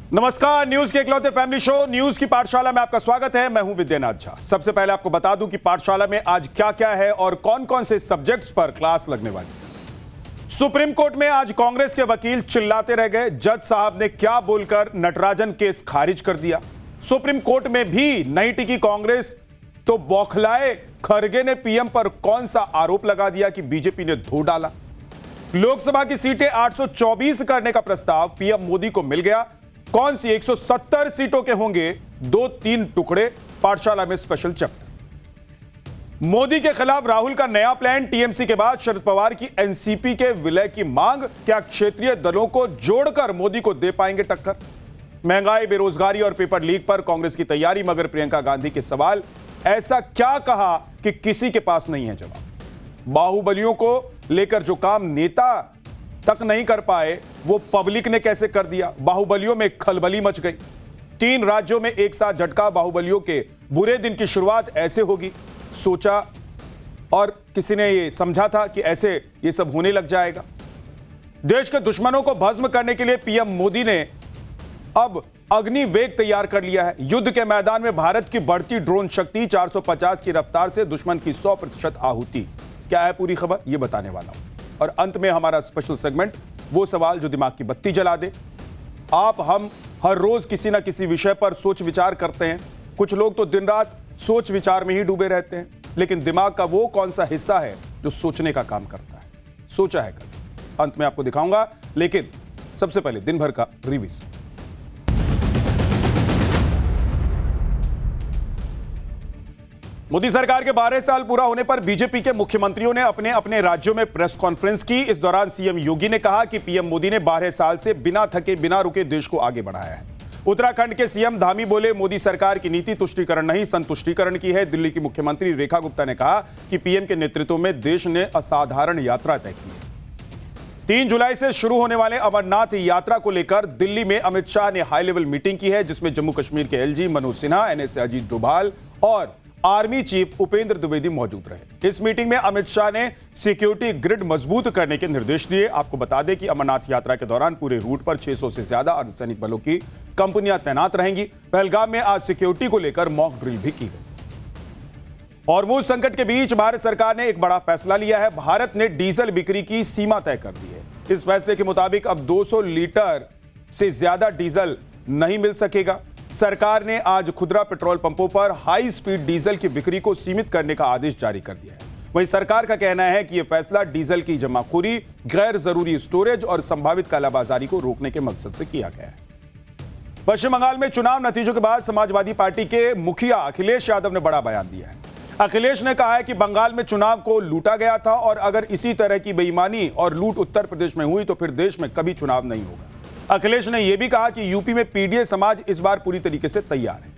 नमस्कार, न्यूज के इकलौते फैमिली शो न्यूज की पाठशाला में आपका स्वागत है। मैं हूं विद्यानाथ झा। सबसे पहले आपको बता दूं कि पाठशाला में आज क्या क्या है और कौन कौन से सब्जेक्ट्स पर क्लास लगने वाली है। सुप्रीम कोर्ट में आज कांग्रेस के वकील चिल्लाते रह गए। जज साहब ने क्या बोलकर नटराजन केस खारिज कर दिया। सुप्रीम कोर्ट में भी नहीं टिकी कांग्रेस तो बौखलाए खरगे ने पीएम पर कौन सा आरोप लगा दिया कि बीजेपी ने धो डाला। लोकसभा की सीटें 824 करने का प्रस्ताव पीएम मोदी को मिल गया। कौन सी 170 सीटों के होंगे 2-3 टुकड़े। पाठशाला में स्पेशल चैप्टर। मोदी के खिलाफ राहुल का नया प्लान। टीएमसी के बाद शरद पवार की एनसीपी के विलय की मांग। क्या क्षेत्रीय दलों को जोड़कर मोदी को दे पाएंगे टक्कर। महंगाई, बेरोजगारी और पेपर लीक पर कांग्रेस की तैयारी, मगर प्रियंका गांधी के सवाल। ऐसा क्या कहा कि किसी के पास नहीं है जवाब। बाहुबलियों को लेकर जो काम नेता तक नहीं कर पाए वो पब्लिक ने कैसे कर दिया। बाहुबलियों में खलबली मच गई। 3 राज्यों में एक साथ झटका। बाहुबलियों के बुरे दिन की शुरुआत ऐसे होगी सोचा और किसी ने ये समझा था कि ऐसे ये सब होने लग जाएगा। देश के दुश्मनों को भस्म करने के लिए पीएम मोदी ने अब अग्निवेग तैयार कर लिया है। युद्ध के मैदान में भारत की बढ़ती ड्रोन शक्ति, 450 की रफ्तार से दुश्मन की 100% आहुति। क्या है पूरी खबर, ये बताने वाला हूं। और अंत में हमारा स्पेशल सेगमेंट, वो सवाल जो दिमाग की बत्ती जला दे। हम हर रोज किसी ना किसी विषय पर सोच विचार करते हैं। कुछ लोग तो दिन रात सोच विचार में ही डूबे रहते हैं, लेकिन दिमाग का वो कौन सा हिस्सा है जो सोचने का काम करता है। सोचा है कल, अंत में आपको दिखाऊंगा, लेकिन सबसे पहले दिन भर का रिवीजन। मोदी सरकार के 12 साल पूरा होने पर बीजेपी के मुख्यमंत्रियों ने अपने अपने राज्यों में प्रेस कॉन्फ्रेंस की। इस दौरान सीएम योगी ने कहा कि पीएम मोदी ने 12 साल से बिना थके बिना रुके देश को आगे बढ़ाया है। उत्तराखंड के सीएम धामी बोले, मोदी सरकार की नीति तुष्टीकरण नहीं संतुष्टीकरण की है। दिल्ली की मुख्यमंत्री रेखा गुप्ता ने कहा कि पीएम के नेतृत्व में देश ने असाधारण यात्रा तय की है। 3 जुलाई से शुरू होने वाले अमरनाथ यात्रा को लेकर दिल्ली में अमित शाह ने हाई लेवल मीटिंग की है, जिसमें जम्मू कश्मीर के एलजी मनोज सिन्हा, एनएसए अजीत डोभाल और आर्मी चीफ उपेंद्र द्विवेदी मौजूद रहे। इस मीटिंग में अमित शाह ने सिक्योरिटी ग्रिड मजबूत करने के निर्देश दिए। आपको बता दें कि अमरनाथ यात्रा के दौरान पूरे रूट पर 600 से ज्यादा अर्धसैनिक बलों की कंपनियां तैनात रहेंगी। पहलगाम में आज सिक्योरिटी को लेकर मॉक ड्रिल भी की गई। हॉर्मुज संकट के बीच भारत सरकार ने एक बड़ा फैसला लिया है। भारत ने डीजल बिक्री की सीमा तय कर दी है। इस फैसले के मुताबिक अब 200 लीटर से ज्यादा डीजल नहीं मिल सकेगा। सरकार ने आज खुदरा पेट्रोल पंपों पर हाई स्पीड डीजल की बिक्री को सीमित करने का आदेश जारी कर दिया है। वहीं सरकार का कहना है कि यह फैसला डीजल की जमाखोरी, गैर जरूरी स्टोरेज और संभावित कालाबाजारी को रोकने के मकसद से किया गया है। पश्चिम बंगाल में चुनाव नतीजों के बाद समाजवादी पार्टी के मुखिया अखिलेश यादव ने बड़ा बयान दिया है। अखिलेश ने कहा है कि बंगाल में चुनाव को लूटा गया था और अगर इसी तरह की बेईमानी और लूट उत्तर प्रदेश में हुई तो फिर देश में कभी चुनाव नहीं होगा। अखिलेश ने यह भी कहा कि यूपी में पीडीए समाज इस बार पूरी तरीके से तैयार है।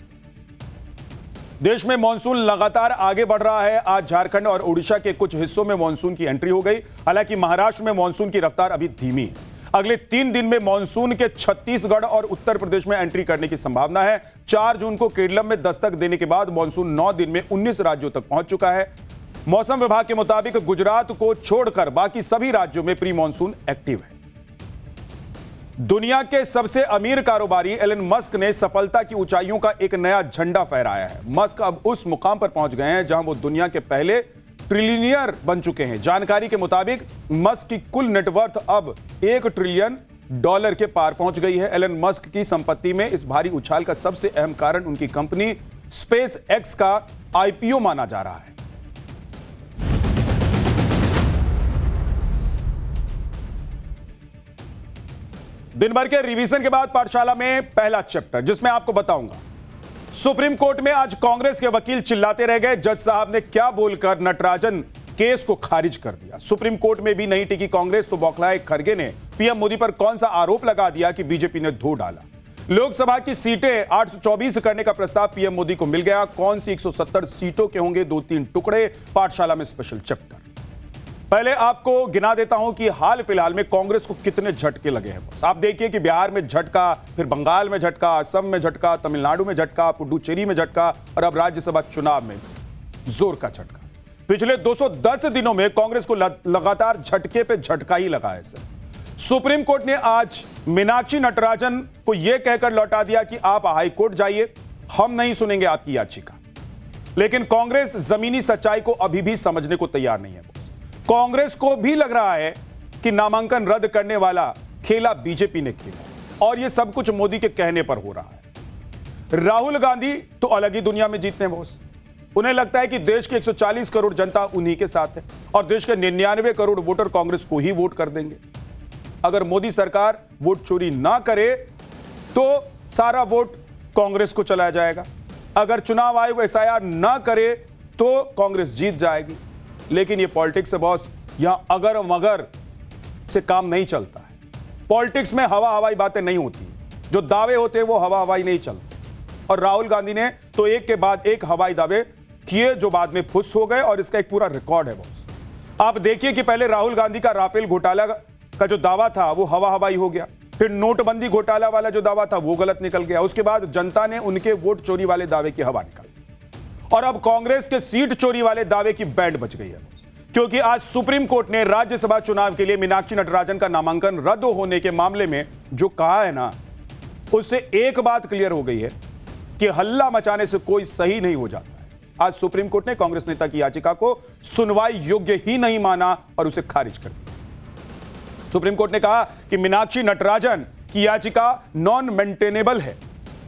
देश में मॉनसून लगातार आगे बढ़ रहा है। आज झारखंड और ओडिशा के कुछ हिस्सों में मॉनसून की एंट्री हो गई। हालांकि महाराष्ट्र में मॉनसून की रफ्तार अभी धीमी है। अगले 3 दिन में मॉनसून के छत्तीसगढ़ और उत्तर प्रदेश में एंट्री करने की संभावना है। 4 जून को केरलम में दस्तक देने के बाद मॉनसून 9 दिन में 19 राज्यों तक पहुंच चुका है। मौसम विभाग के मुताबिक गुजरात को छोड़कर बाकी सभी राज्यों में प्री मॉनसून एक्टिव है। दुनिया के सबसे अमीर कारोबारी एलन मस्क ने सफलता की ऊंचाइयों का एक नया झंडा फहराया है। मस्क अब उस मुकाम पर पहुंच गए हैं जहां वो दुनिया के पहले ट्रिलियनियर बन चुके हैं। जानकारी के मुताबिक मस्क की कुल नेटवर्थ अब $1 ट्रिलियन के पार पहुंच गई है। एलन मस्क की संपत्ति में इस भारी उछाल का सबसे अहम कारण उनकी कंपनी स्पेस एक्स का आईपीओ माना जा रहा है। दिन भर के रिवीजन के बाद पाठशाला में पहला चैप्टर, जिसमें आपको बताऊंगा सुप्रीम कोर्ट में आज कांग्रेस के वकील चिल्लाते रह गए। जज साहब ने क्या बोलकर नटराजन केस को खारिज कर दिया। सुप्रीम कोर्ट में भी नहीं टिकी कांग्रेस तो बौखलाए खरगे ने पीएम मोदी पर कौन सा आरोप लगा दिया कि बीजेपी ने धो डाला। लोकसभा की सीटें 824 करने का प्रस्ताव पीएम मोदी को मिल गया। कौन सी 170 सीटों के होंगे 2-3 टुकड़े। पाठशाला में स्पेशल चैप्टर। पहले आपको गिना देता हूं कि हाल फिलहाल में कांग्रेस को कितने झटके लगे हैं। बस आप देखिए कि बिहार में झटका, फिर बंगाल में झटका, असम में झटका, तमिलनाडु में झटका, पुडुचेरी में झटका और अब राज्यसभा चुनाव में जोर का झटका। पिछले 210 दिनों में कांग्रेस को लगातार झटके पे झटका ही लगा है सर। सुप्रीम कोर्ट ने आज मीनाक्षी नटराजन को यह कहकर लौटा दिया कि आप हाई कोर्ट जाइए, हम नहीं सुनेंगे आपकी याचिका। लेकिन कांग्रेस जमीनी सच्चाई को अभी भी समझने को तैयार नहीं है। कांग्रेस को भी लग रहा है कि नामांकन रद्द करने वाला खेला बीजेपी ने खेला और यह सब कुछ मोदी के कहने पर हो रहा है। राहुल गांधी तो अलग ही दुनिया में जीतते हैं बॉस। उन्हें लगता है कि देश की 140 करोड़ जनता उन्हीं के साथ है और देश के 99 करोड़ वोटर कांग्रेस को ही वोट कर देंगे। अगर मोदी सरकार वोट चोरी ना करे तो सारा वोट कांग्रेस को चला जाएगा। अगर चुनाव आयोग एसआईआर ना करे तो कांग्रेस जीत जाएगी। लेकिन ये पॉलिटिक्स है बॉस, यहां अगर मगर से काम नहीं चलता है। पॉलिटिक्स में हवा हवाई बातें नहीं होती, जो दावे होते हैं वो हवा हवाई नहीं चलते। और राहुल गांधी ने तो एक के बाद एक हवाई दावे किए जो बाद में फुस हो गए और इसका एक पूरा रिकॉर्ड है बॉस। आप देखिए कि पहले राहुल गांधी का राफेल घोटाला का जो दावा था वो हवा हवाई हो गया, फिर नोटबंदी घोटाला वाला जो दावा था वो गलत निकल गया, उसके बाद जनता ने उनके वोट चोरी वाले दावे की हवा निकाली और अब कांग्रेस के सीट चोरी वाले दावे की बैंड बज गई है। क्योंकि आज सुप्रीम कोर्ट ने राज्यसभा चुनाव के लिए मीनाक्षी नटराजन का नामांकन रद्द होने के मामले में जो कहा है ना, उससे एक बात क्लियर हो गई है कि हल्ला मचाने से कोई सही नहीं हो जाता है। आज सुप्रीम कोर्ट ने कांग्रेस नेता की याचिका को सुनवाई योग्य ही नहीं माना और उसे खारिज कर दिया। सुप्रीम कोर्ट ने कहा कि मीनाक्षी नटराजन की याचिका नॉन मेंटेनेबल है।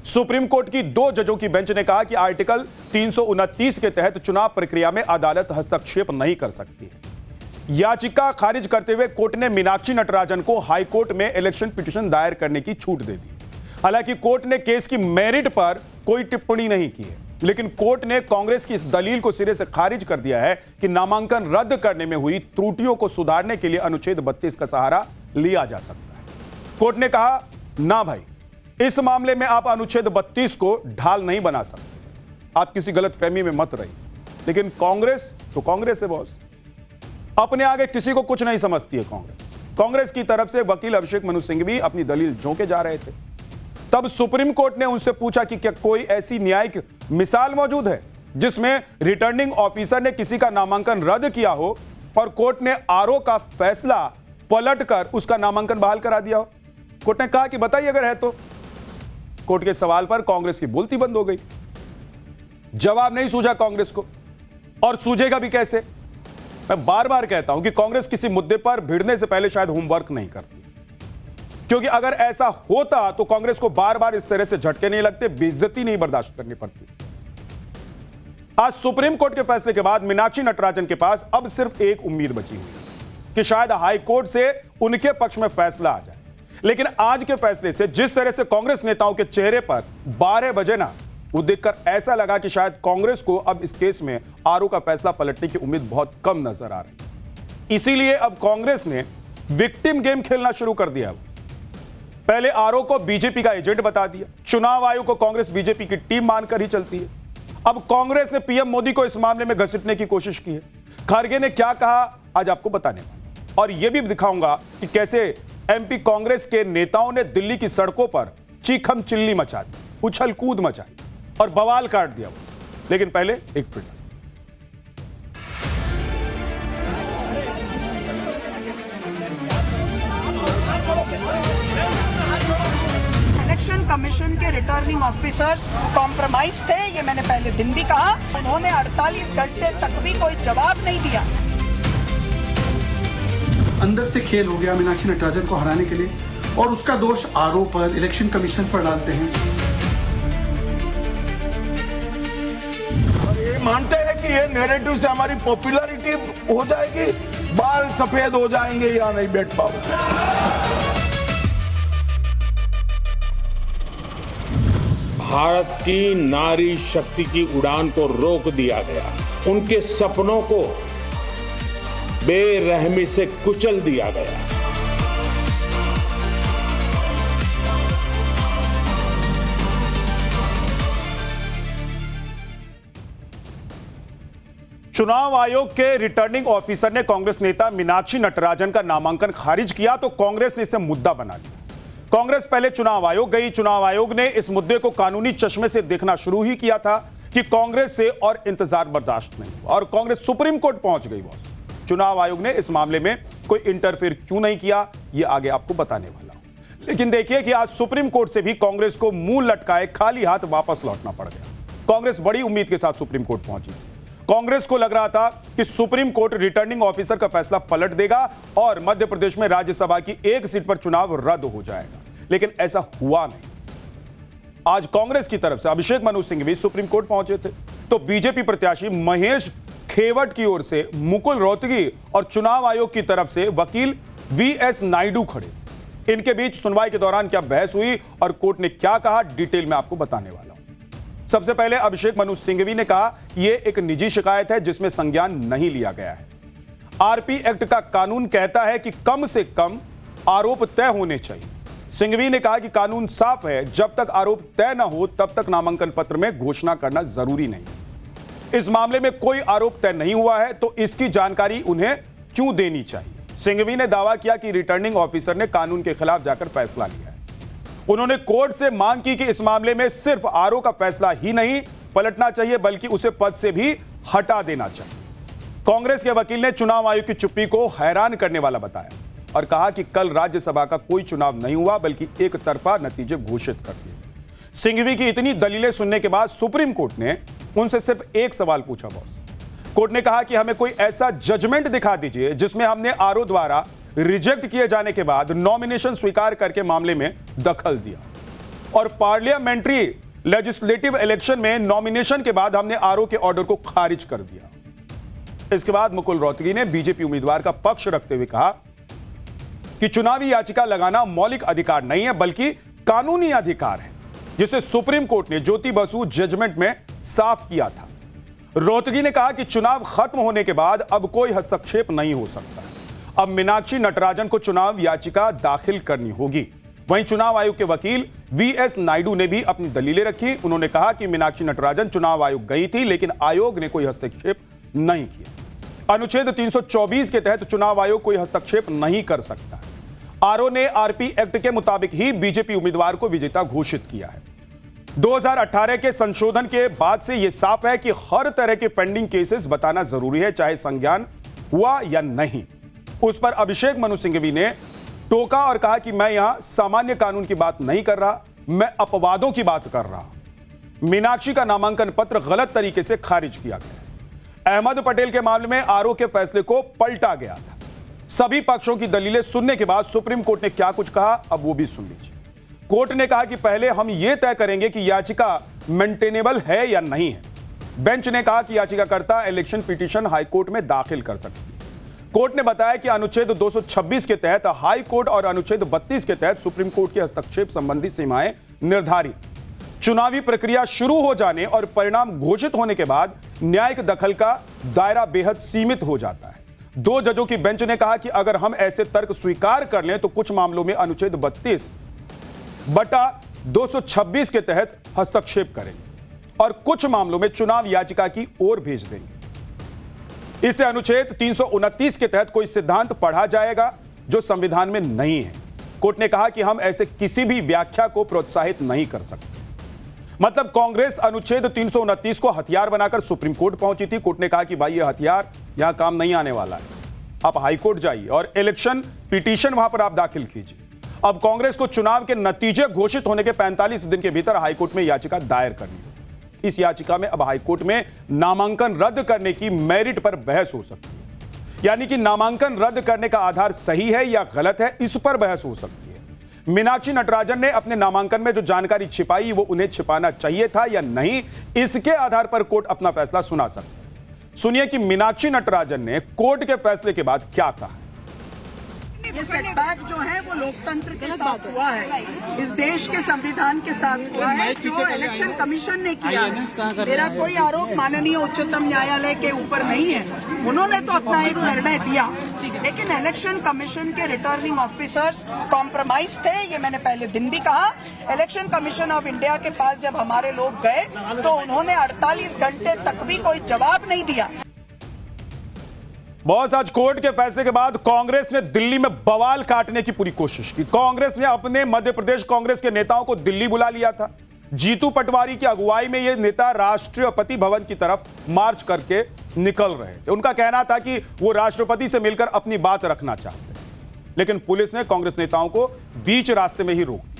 सुप्रीम कोर्ट की 2 जजों की बेंच ने कहा कि आर्टिकल 329 के तहत चुनाव प्रक्रिया में अदालत हस्तक्षेप नहीं कर सकती है। याचिका खारिज करते हुए कोर्ट ने मीनाक्षी नटराजन को हाई कोर्ट में इलेक्शन पिटीशन दायर करने की छूट दे दी। हालांकि कोर्ट ने केस की मेरिट पर कोई टिप्पणी नहीं की है, लेकिन कोर्ट ने कांग्रेस की इस दलील को सिरे से खारिज कर दिया है कि नामांकन रद्द करने में हुई त्रुटियों को सुधारने के लिए अनुच्छेद 32 का सहारा लिया जा सकता है। कोर्ट ने कहा, ना भाई, इस मामले में आप अनुच्छेद 32 को ढाल नहीं बना सकते, आप किसी गलतफहमी में मत रहिए। लेकिन कांग्रेस तो कांग्रेस है बॉस, अपने आगे किसी को कुछ नहीं समझती है कांग्रेस की तरफ से वकील अभिषेक मनु सिंह भी अपनी दलील झोंके जा रहे थे। तब सुप्रीम कोर्ट ने उनसे पूछा कि क्या कोई ऐसी न्यायिक मिसाल मौजूद है जिसमें रिटर्निंग ऑफिसर ने किसी का नामांकन रद्द किया हो और कोर्ट ने आरओ का फैसला पलटकर उसका नामांकन बहाल करा दिया हो। कोर्ट ने कहा कि बताइए अगर है तो। कोर्ट के सवाल पर कांग्रेस की बोलती बंद हो गई। जवाब नहीं सूझा कांग्रेस को, और सूझेगा भी कैसे। मैं बार बार कहता हूं कि कांग्रेस किसी मुद्दे पर भिड़ने से पहले शायद होमवर्क नहीं करती, क्योंकि अगर ऐसा होता तो कांग्रेस को बार बार इस तरह से झटके नहीं लगते, बेइज्जती नहीं बर्दाश्त करनी पड़ती। आज सुप्रीम कोर्ट के फैसले के बाद मीनाक्षी नटराजन के पास अब सिर्फ एक उम्मीद बची हुई है कि शायद हाई कोर्ट से उनके पक्ष में फैसला आ जाए। लेकिन आज के फैसले से जिस तरह से कांग्रेस नेताओं के चेहरे पर 12 बजे ना, वो देखकर ऐसा लगा कि शायद कांग्रेस को अब इस केस में आरओ का फैसला पलटने की उम्मीद बहुत कम नजर आ रही है। इसीलिए अब कांग्रेस ने विक्टिम गेम खेलना शुरू कर दिया। पहले आरओ को बीजेपी का एजेंट बता दिया, चुनाव आयोग को कांग्रेस बीजेपी की टीम मानकर ही चलती है। अब कांग्रेस ने पीएम मोदी को इस मामले में घसीटने की कोशिश की है। खड़गे ने क्या कहा आज आपको बताने वाला, और यह भी दिखाऊंगा कि कैसे एमपी कांग्रेस के नेताओं ने दिल्ली की सड़कों पर चीखम चिल्ली मचा दी, उछल कूद मचाई और बवाल काट दिया। लेकिन पहले एक ट्वीट। इलेक्शन कमीशन के रिटर्निंग ऑफिसर्स कॉम्प्रोमाइज थे, ये मैंने पहले दिन भी कहा। उन्होंने 48 घंटे तक भी कोई जवाब नहीं दिया। अंदर से खेल हो गया मीनाक्षी नटराजन को हराने के लिए, और उसका दोष आरओ पर, इलेक्शन कमीशन पर डालते हैं। और ये मानते हैं कि ये नैरेटिव से हमारी पॉपुलैरिटी हो जाएगी, बाल सफेद हो जाएंगे या नहीं बैठ पाओगे। भारत की नारी शक्ति की उड़ान को रोक दिया गया, उनके सपनों को बेरहमी से कुचल दिया गया। चुनाव आयोग के रिटर्निंग ऑफिसर ने कांग्रेस नेता मीनाक्षी नटराजन का नामांकन खारिज किया तो कांग्रेस ने इसे मुद्दा बना लिया। कांग्रेस पहले चुनाव आयोग गई। चुनाव आयोग ने इस मुद्दे को कानूनी चश्मे से देखना शुरू ही किया था कि कांग्रेस से और इंतजार बर्दाश्त नहीं हुआ और कांग्रेस सुप्रीम कोर्ट पहुंच गई। बॉस, चुनाव आयोग ने इस मामले में कोई इंटरफेयर क्यों नहीं किया, ये आगे आपको बताने वाला हूं। लेकिन देखिए कि आज सुप्रीम कोर्ट से भी कांग्रेस को मुंह लटकाए खाली हाथ वापस लौटना पड़ गया। कांग्रेस बड़ी उम्मीद के साथ सुप्रीम कोर्ट पहुंची। कांग्रेस को लग रहा था कि सुप्रीम कोर्ट रिटर्निंग ऑफिसर का फैसला पलट देगा और मध्य प्रदेश में राज्यसभा की एक सीट पर चुनाव रद्द हो जाएगा, लेकिन ऐसा हुआ नहीं। आज कांग्रेस की तरफ से अभिषेक मनु सिंघवी सुप्रीम कोर्ट पहुंचे थे, तो बीजेपी प्रत्याशी महेश खेवट की ओर से मुकुल रोहतगी और चुनाव आयोग की तरफ से वकील वीएस नायडू खड़े। इनके बीच सुनवाई के दौरान क्या बहस हुई और कोर्ट ने क्या कहा, डिटेल में आपको बताने वाला हूं। सबसे पहले अभिषेक मनु सिंघवी ने कहा कि यह एक निजी शिकायत है जिसमें संज्ञान नहीं लिया गया है। आरपी एक्ट का कानून कहता है कि कम से कम आरोप तय होने चाहिए। सिंघवी ने कहा कि कानून साफ है, जब तक आरोप तय न हो तब तक नामांकन पत्र में घोषणा करना जरूरी नहीं। इस मामले में कोई आरोप तय नहीं हुआ है तो इसकी जानकारी उन्हें क्यों देनी चाहिए। सिंघवी ने दावा किया कि रिटर्निंग ऑफिसर ने कानून के खिलाफ जाकर फैसला लिया है। उन्होंने कोर्ट से मांग की कि इस मामले में सिर्फ आरओ का फैसला ही नहीं पलटना चाहिए बल्कि उसे पद से भी हटा देना चाहिए। कांग्रेस के वकील ने चुनाव आयोग की चुप्पी को हैरान करने वाला बताया और कहा कि कल राज्यसभा का कोई चुनाव नहीं हुआ बल्कि एक तरफा नतीजे घोषित कर दिए। सिंघवी की इतनी दलीलें सुनने के बाद सुप्रीम कोर्ट ने उनसे सिर्फ एक सवाल पूछा। बॉस, कोर्ट ने कहा कि हमें कोई ऐसा जजमेंट दिखा दीजिए जिसमें हमने आरओ द्वारा रिजेक्ट किए जाने के बाद नॉमिनेशन स्वीकार करके मामले में दखल दिया और पार्लियामेंट्री लेजिस्लेटिव इलेक्शन में नॉमिनेशन के बाद हमने आरओ के ऑर्डर को खारिज कर दिया। इसके बाद मुकुल रोहतगी ने बीजेपी उम्मीदवार का पक्ष रखते हुए कहा कि चुनावी याचिका लगाना मौलिक अधिकार नहीं है बल्कि कानूनी अधिकार है, जिसे सुप्रीम कोर्ट ने ज्योति बसु जजमेंट में साफ किया था। रोहतगी ने कहा कि चुनाव खत्म होने के बाद अब कोई हस्तक्षेप नहीं हो सकता। अब मीनाक्षी नटराजन को चुनाव याचिका दाखिल करनी होगी। वहीं चुनाव आयोग के वकील वीएस नायडू ने भी अपनी दलीलें रखी। उन्होंने कहा कि मीनाक्षी नटराजन चुनाव आयोग गई थी लेकिन आयोग ने कोई हस्तक्षेप नहीं किया। अनुच्छेद 324 के तहत चुनाव आयोग कोई हस्तक्षेप नहीं कर सकता। आरओ ने आरपी एक्ट के मुताबिक ही बीजेपी उम्मीदवार को विजेता घोषित किया है। 2018 के संशोधन के बाद से यह साफ है कि हर तरह के पेंडिंग केसेस बताना जरूरी है, चाहे संज्ञान हुआ या नहीं। उस पर अभिषेक मनु सिंघवी ने टोका और कहा कि मैं यहां सामान्य कानून की बात नहीं कर रहा, मैं अपवादों की बात कर रहा हूं। मीनाक्षी का नामांकन पत्र गलत तरीके से खारिज किया गया। अहमद पटेल के मामले में आरओ के फैसले को पलटा गया था। सभी पक्षों की दलीलें सुनने के बाद सुप्रीम कोर्ट ने क्या कुछ कहा, अब वो भी सुन लीजिए। कोर्ट ने कहा कि पहले हम यह तय करेंगे कि याचिका मेंटेनेबल है या नहीं है। बेंच ने कहा कि याचिकाकर्ता इलेक्शन पिटीशन हाईकोर्ट में दाखिल कर सकती है। कोर्ट ने बताया कि अनुच्छेद 226 के तहत हाई कोर्ट और अनुच्छेद 32 के तहत सुप्रीम कोर्ट के हस्तक्षेप संबंधी सीमाएं निर्धारित। चुनावी प्रक्रिया शुरू हो जाने और परिणाम घोषित होने के बाद न्यायिक दखल का दायरा बेहद सीमित हो जाता है। 2 जजों की बेंच ने कहा कि अगर हम ऐसे तर्क स्वीकार कर लें तो कुछ मामलों में अनुच्छेद 32/226 के तहत हस्तक्षेप करेंगे और कुछ मामलों में चुनाव याचिका की ओर भेज देंगे। इससे अनुच्छेद 329 के तहत कोई सिद्धांत पढ़ा जाएगा जो संविधान में नहीं है। कोर्ट ने कहा कि हम ऐसे किसी भी व्याख्या को प्रोत्साहित नहीं कर सकते। मतलब कांग्रेस अनुच्छेद 329 को हथियार बनाकर सुप्रीम कोर्ट पहुंची थी। कोर्ट ने कहा कि भाई ये हथियार यहां काम नहीं आने वाला है, आप हाईकोर्ट जाइए और इलेक्शन पिटीशन वहां पर आप दाखिल कीजिए। अब कांग्रेस को चुनाव के नतीजे घोषित होने के 45 दिन के भीतर हाईकोर्ट में याचिका दायर करनी होगी। इस याचिका में अब हाईकोर्ट में नामांकन रद्द करने की मेरिट पर बहस हो सकती है, यानी कि नामांकन रद्द करने का आधार सही है या गलत है, इस पर बहस हो सकती है। मीनाक्षी नटराजन ने अपने नामांकन में जो जानकारी छिपाई वो उन्हें छिपाना चाहिए था या नहीं, इसके आधार पर कोर्ट अपना फैसला सुना सकता है। सुनिए कि मीनाक्षी नटराजन ने कोर्ट के फैसले के बाद क्या कहा। ये सेटबैक जो है वो लोकतंत्र के साथ हुआ है, इस देश के संविधान के साथ हुआ है, जो इलेक्शन कमीशन ने किया है। मेरा कोई आरोप माननीय उच्चतम न्यायालय के ऊपर नहीं है, उन्होंने तो अपना एक निर्णय दिया, लेकिन इलेक्शन कमीशन के रिटर्निंग ऑफिसर्स कॉम्प्रोमाइज थे। ये मैंने पहले दिन भी कहा। इलेक्शन कमीशन ऑफ इंडिया के पास जब हमारे लोग गए तो उन्होंने 48 घंटे तक भी कोई जवाब नहीं दिया। बॉस, आज कोर्ट के फैसले के बाद कांग्रेस ने दिल्ली में बवाल काटने की पूरी कोशिश की। कांग्रेस ने अपने मध्य प्रदेश कांग्रेस के नेताओं को दिल्ली बुला लिया था। जीतू पटवारी की अगुवाई में ये नेता राष्ट्रपति भवन की तरफ मार्च करके निकल रहे थे। उनका कहना था कि वो राष्ट्रपति से मिलकर अपनी बात रखना चाहते हैं, लेकिन पुलिस ने कांग्रेस नेताओं को बीच रास्ते में ही रोक दिया।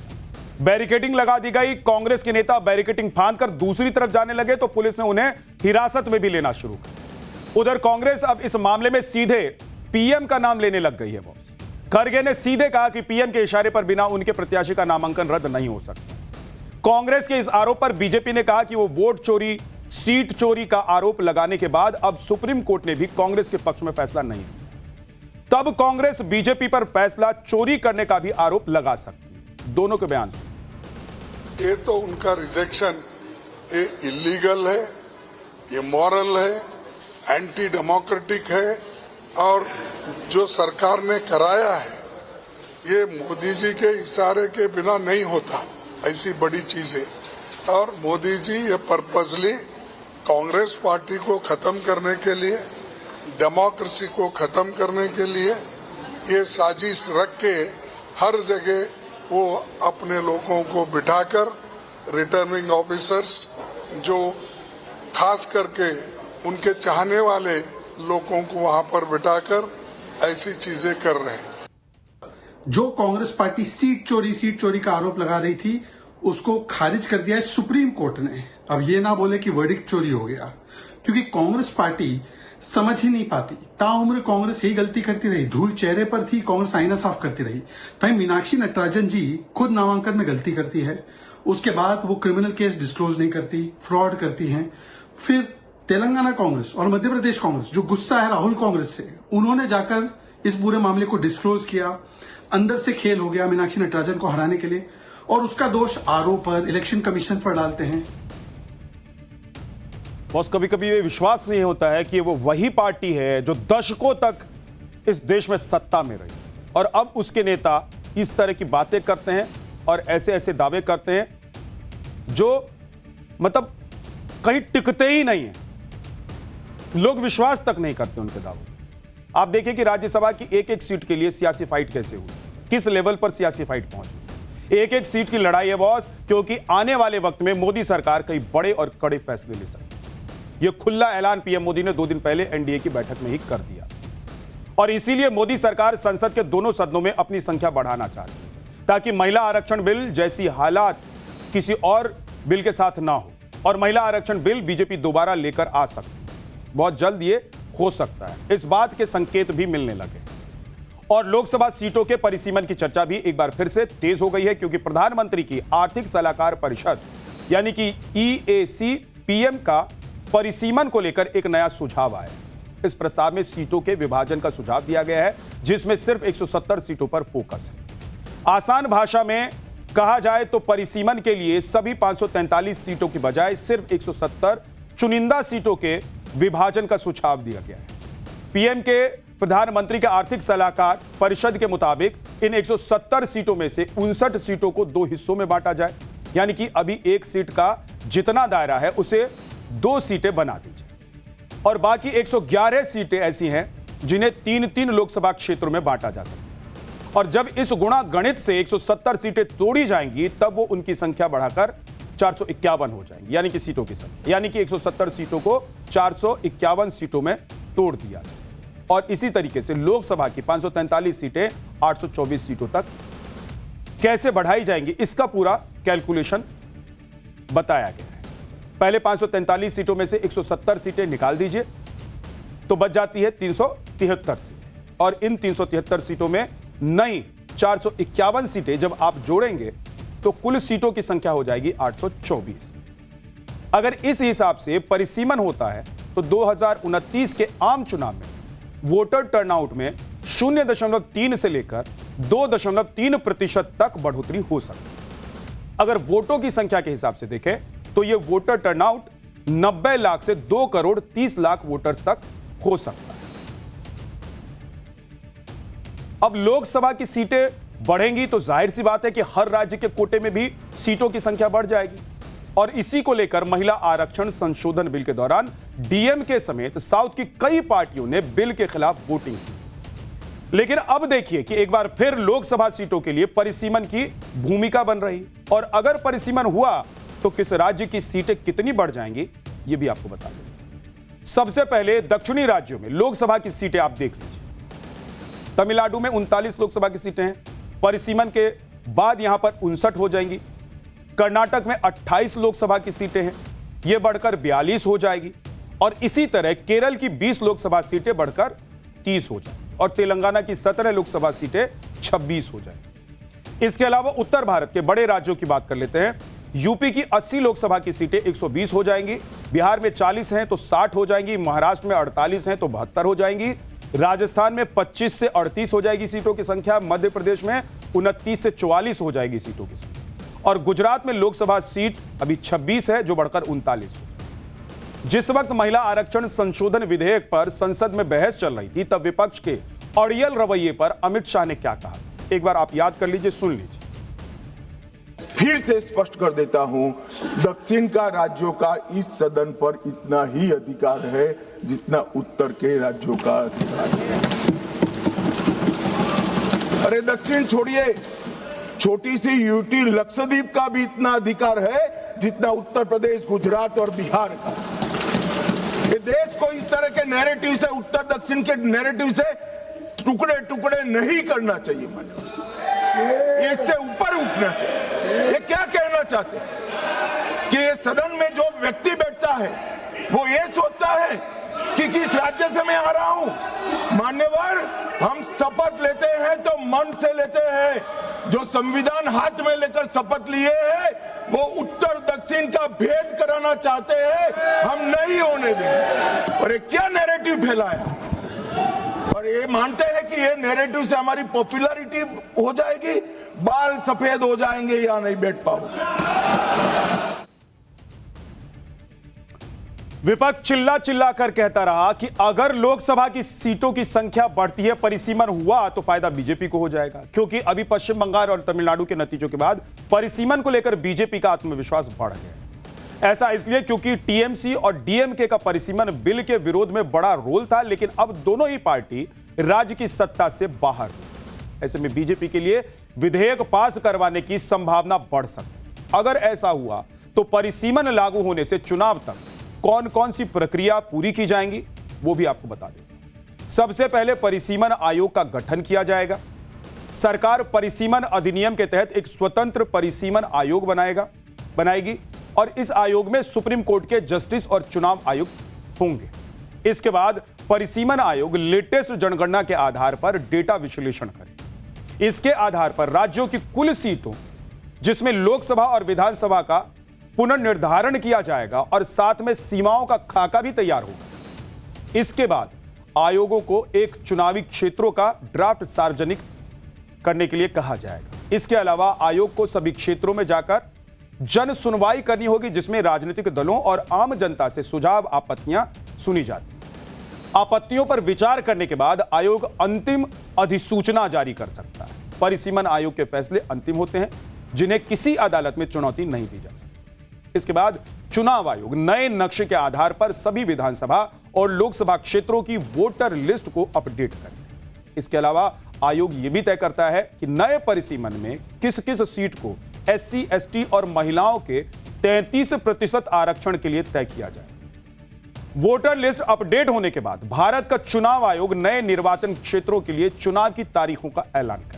बैरिकेडिंग लगा दी गई। कांग्रेस के नेता बैरिकेडिंग फांदकर दूसरी तरफ जाने लगे तो पुलिस ने उन्हें हिरासत में भी लेना शुरू किया। उधर कांग्रेस अब इस मामले में सीधे पीएम का नाम लेने लग गई है। बॉस खड़गे ने सीधे कहा कि पीएम के इशारे पर बिना उनके प्रत्याशी का नामांकन रद्द नहीं हो सकता। कांग्रेस के इस आरोप पर बीजेपी ने कहा कि वो वोट चोरी, सीट चोरी का आरोप लगाने के बाद अब सुप्रीम कोर्ट ने भी कांग्रेस के पक्ष में फैसला नहीं दिया। तब कांग्रेस बीजेपी पर फैसला चोरी करने का भी आरोप लगा सकती है। दोनों के बयान सुन। ये तो उनका रिजेक्शन ये इलीगल है, ये मॉरल है, एंटी डेमोक्रेटिक है और जो सरकार ने कराया है ये मोदी जी के इशारे के बिना नहीं होता, ऐसी बड़ी चीज है। और मोदी जी ये पर्पसली कांग्रेस पार्टी को खत्म करने के लिए, डेमोक्रेसी को खत्म करने के लिए ये साजिश रख के हर जगह वो अपने लोगों को बिठाकर रिटर्निंग ऑफिसर्स जो खास करके उनके चाहने वाले लोगों को वहां पर बिठाकर ऐसी चीजें कर रहे हैं। जो कांग्रेस पार्टी सीट चोरी का आरोप लगा रही थी उसको खारिज कर दिया है सुप्रीम कोर्ट ने। अब ये ना बोले कि वर्डिक्ट चोरी हो गया, क्योंकि कांग्रेस पार्टी समझ ही नहीं पाती। ताउम्र कांग्रेस यही गलती करती रही, धूल चेहरे पर थी, कांग्रेस आईना साफ करती रही। भाई मीनाक्षी नटराजन जी खुद नामांकन में गलती करती है, उसके बाद वो क्रिमिनल केस डिस्क्लोज नहीं करती, फ्रॉड करती हैं। फिर तेलंगाना कांग्रेस और मध्य प्रदेश कांग्रेस जो गुस्सा है राहुल कांग्रेस से, उन्होंने जाकर इस पूरे मामले को डिस्क्लोज किया। अंदर से खेल हो गया मीनाक्षी नटराजन को हराने के लिए, और उसका दोष आरोप पर, इलेक्शन कमीशन पर डालते हैं। बॉस कभी कभी ये विश्वास नहीं होता है कि वो वही पार्टी है जो दशकों तक इस देश में सत्ता में रही और अब उसके नेता इस तरह की बातें करते हैं और ऐसे ऐसे दावे करते हैं जो मतलब कहीं टिकते ही नहीं है। लोग विश्वास तक नहीं करते उनके दावों। आप देखिए कि राज्यसभा की एक एक सीट के लिए सियासी फाइट कैसे हुई, किस लेवल पर सियासी फाइट पहुंची। एक एक सीट की लड़ाई है बॉस, क्योंकि आने वाले वक्त में मोदी सरकार कई बड़े और कड़े फैसले ले सकती है। यह खुला ऐलान पीएम मोदी ने 2 दिन पहले एनडीए की बैठक में ही कर दिया और इसीलिए मोदी सरकार संसद के दोनों सदनों में अपनी संख्या बढ़ाना चाहती है ताकि महिला आरक्षण बिल जैसी हालात किसी और बिल के साथ ना हो और महिला आरक्षण बिल बीजेपी दोबारा लेकर आ सकती है। बहुत जल्द ये हो सकता है, इस बात के संकेत भी मिलने लगे। और लोकसभा सीटों के परिसीमन की चर्चा भी एक बार फिर से तेज हो गई है, क्योंकि प्रधानमंत्री की आर्थिक सलाहकार परिषद यानी कि EAC पीएम का परिसीमन को लेकर एक नया सुझाव आया। इस प्रस्ताव में सीटों के विभाजन का सुझाव दिया गया है, जिसमें सिर्फ 170 सीटों पर फोकस है। आसान भाषा में कहा जाए तो परिसीमन के लिए सभी 543 सीटों की बजाय सिर्फ 170 चुनिंदा सीटों के विभाजन का सुझाव दिया गया है। पीएम के प्रधानमंत्री के आर्थिक सलाहकार परिषद के मुताबिक इन 170 सीटों में से 59 सीटों को 2 हिस्सों में बांटा जाए, यानी कि अभी एक सीट का जितना दायरा है उसे 2 सीटें बना दी जाए और बाकी 111 सीटें ऐसी हैं जिन्हें 3-3 लोकसभा क्षेत्रों में बांटा जा सकता है। और जब इस गुणा गणित से 170 सीटें तोड़ी जाएंगी तब वो उनकी संख्या बढ़ाकर 451 हो जाएंगी, यानी कि सीटों की संख्या, यानी कि 170 सीटों को 451 सीटों में तोड़ दिया जाए। और इसी तरीके से लोकसभा की 543 सीटें 824 सीटों तक कैसे बढ़ाई जाएंगी, इसका पूरा कैलकुलेशन बताया गया है। पहले 543 सीटों में से 170 सीटें निकाल दीजिए तो बच जाती है 373 सीटें और इन 373 सीटों में नई 451 सीटें जब आप जोड़ेंगे तो कुल सीटों की संख्या हो जाएगी 824। अगर इस हिसाब से परिसीमन होता है तो 2029 के आम चुनाव में वोटर टर्नआउट में 0.3 से लेकर 2.3% तक बढ़ोतरी हो सकती है। अगर वोटों की संख्या के हिसाब से देखें तो यह वोटर टर्नआउट 90 लाख से 2 करोड़ 30 लाख वोटर्स तक हो सकता है। अब लोकसभा की सीटें बढ़ेंगी तो जाहिर सी बात है कि हर राज्य के कोटे में भी सीटों की संख्या बढ़ जाएगी और इसी को लेकर महिला आरक्षण संशोधन बिल के दौरान डीएमके समेत साउथ की कई पार्टियों ने बिल के खिलाफ वोटिंग की। लेकिन अब देखिए कि एक बार फिर लोकसभा सीटों के लिए परिसीमन की भूमिका बन रही और अगर परिसीमन हुआ तो किस राज्य की सीटें कितनी बढ़ जाएंगी ये भी आपको बता दें। सबसे पहले दक्षिणी राज्यों में लोकसभा की सीटें आप देख लीजिए। तमिलनाडु में 39 लोकसभा की सीटें हैं, परिसीमन के बाद यहां पर 59 हो जाएंगी। कर्नाटक में 28 लोकसभा की सीटें हैं, यह बढ़कर 42 हो जाएगी। और इसी तरह केरल की 20 लोकसभा सीटें बढ़कर 30 हो जाएंगी और तेलंगाना की 17 लोकसभा सीटें 26 हो जाएंगी। इसके अलावा उत्तर भारत के बड़े राज्यों की बात कर लेते हैं। यूपी की 80 लोकसभा की सीटें 120 हो जाएंगी, बिहार में 40 हैं तो 60 हो जाएंगी, महाराष्ट्र में 48 हैं तो 72 हो जाएंगी, राजस्थान में 25 से 38 हो जाएगी सीटों की संख्या, मध्य प्रदेश में 29 से 44 हो जाएगी सीटों की संख्या, और गुजरात में लोकसभा सीट अभी 26 है जो बढ़कर 39 हो। जिस वक्त महिला आरक्षण संशोधन विधेयक पर संसद में बहस चल रही थी, तब विपक्ष के अड़ियल रवैये पर अमित शाह ने क्या कहा, एक बार आप याद कर लीजिए, सुन लीजिए। फिर से स्पष्ट कर देता हूं, दक्षिण का राज्यों का इस सदन पर इतना ही अधिकार है जितना उत्तर के राज्यों का अधिकार है। अरे दक्षिण छोड़िए, छोटी सी यूटी लक्षद्वीप का भी इतना अधिकार है जितना उत्तर प्रदेश, गुजरात और बिहार का। ये देश को इस तरह के नैरेटिव से, उत्तर दक्षिण के नैरेटिव से टुकड़े टुकड़े नहीं करना चाहिए। ये इससे ऊपर उठना चाहिए। ये क्या कहना चाहते हैं कि ये सदन में जो व्यक्ति बैठता है वो ये सोचता है कि किस राज्य से मैं आ रहा हूं। मान्यवर, हम शपथ लेते हैं तो मन से लेते हैं। जो संविधान हाथ में लेकर शपथ लिए हैं वो उत्तर दक्षिण का भेद कराना चाहते हैं, हम नहीं होने देंगे। और ये क्या नैरेटिव फैलाया, और ये मानते हैं कि ये नैरेटिव से हमारी पॉपुलैरिटी हो जाएगी, बाल सफेद हो जाएंगे या नहीं बैठ पाओगे। विपक्ष चिल्ला चिल्ला कर कहता रहा कि अगर लोकसभा की सीटों की संख्या बढ़ती है, परिसीमन हुआ तो फायदा बीजेपी को हो जाएगा, क्योंकि अभी पश्चिम बंगाल और तमिलनाडु के नतीजों के बाद परिसीमन को लेकर बीजेपी का आत्मविश्वास बढ़ गया है। ऐसा इसलिए क्योंकि टीएमसी और डीएमके का परिसीमन बिल के विरोध में बड़ा रोल था, लेकिन अब दोनों ही पार्टी राज्य की सत्ता से बाहर हुई। ऐसे में बीजेपी के लिए विधेयक पास करवाने की संभावना बढ़ सकती है। अगर ऐसा हुआ तो परिसीमन लागू होने से चुनाव तक कौन कौन सी प्रक्रिया पूरी की जाएंगी वो भी आपको बता देते हैं। सबसे पहले परिसीमन आयोग का गठन किया जाएगा। सरकार परिसीमन अधिनियम के तहत एक स्वतंत्र परिसीमन आयोग बनाएगी और इस आयोग में सुप्रीम कोर्ट के जस्टिस और चुनाव आयुक्त होंगे। इसके बाद परिसीमन आयोग लेटेस्ट जनगणना के आधार पर डेटा विश्लेषण करेगा। इसके आधार पर राज्यों की कुल सीटों, जिसमें लोकसभा और विधानसभा का पुनर्निर्धारण किया जाएगा और साथ में सीमाओं का खाका भी तैयार होगा। इसके बाद आयोगों को एक चुनावी क्षेत्रों का ड्राफ्ट सार्वजनिक करने के लिए कहा जाएगा। इसके अलावा आयोग को सभी क्षेत्रों में जाकर जन सुनवाई करनी होगी, जिसमें राजनीतिक दलों और आम जनता से सुझाव, आपत्तियां सुनी जाती हैं। आपत्तियों पर विचार करने के बाद आयोग अंतिम अधिसूचना जारी कर सकता है। परिसीमन आयोग के फैसले अंतिम होते हैं, जिन्हें किसी अदालत में चुनौती नहीं दी जा सकती। इसके बाद चुनाव आयोग नए नक्शे के आधार पर सभी विधानसभा और लोकसभा क्षेत्रों की वोटर लिस्ट को अपडेट करेगा। इसके अलावा आयोग यह भी तय करता है कि नए परिसीमन में किस किस सीट को SC, ST और महिलाओं के 33% आरक्षण के लिए तय किया जाए। वोटर लिस्ट अपडेट होने के बाद भारत का चुनाव आयोग नए निर्वाचन क्षेत्रों के लिए चुनाव की तारीखों का ऐलान करेगा।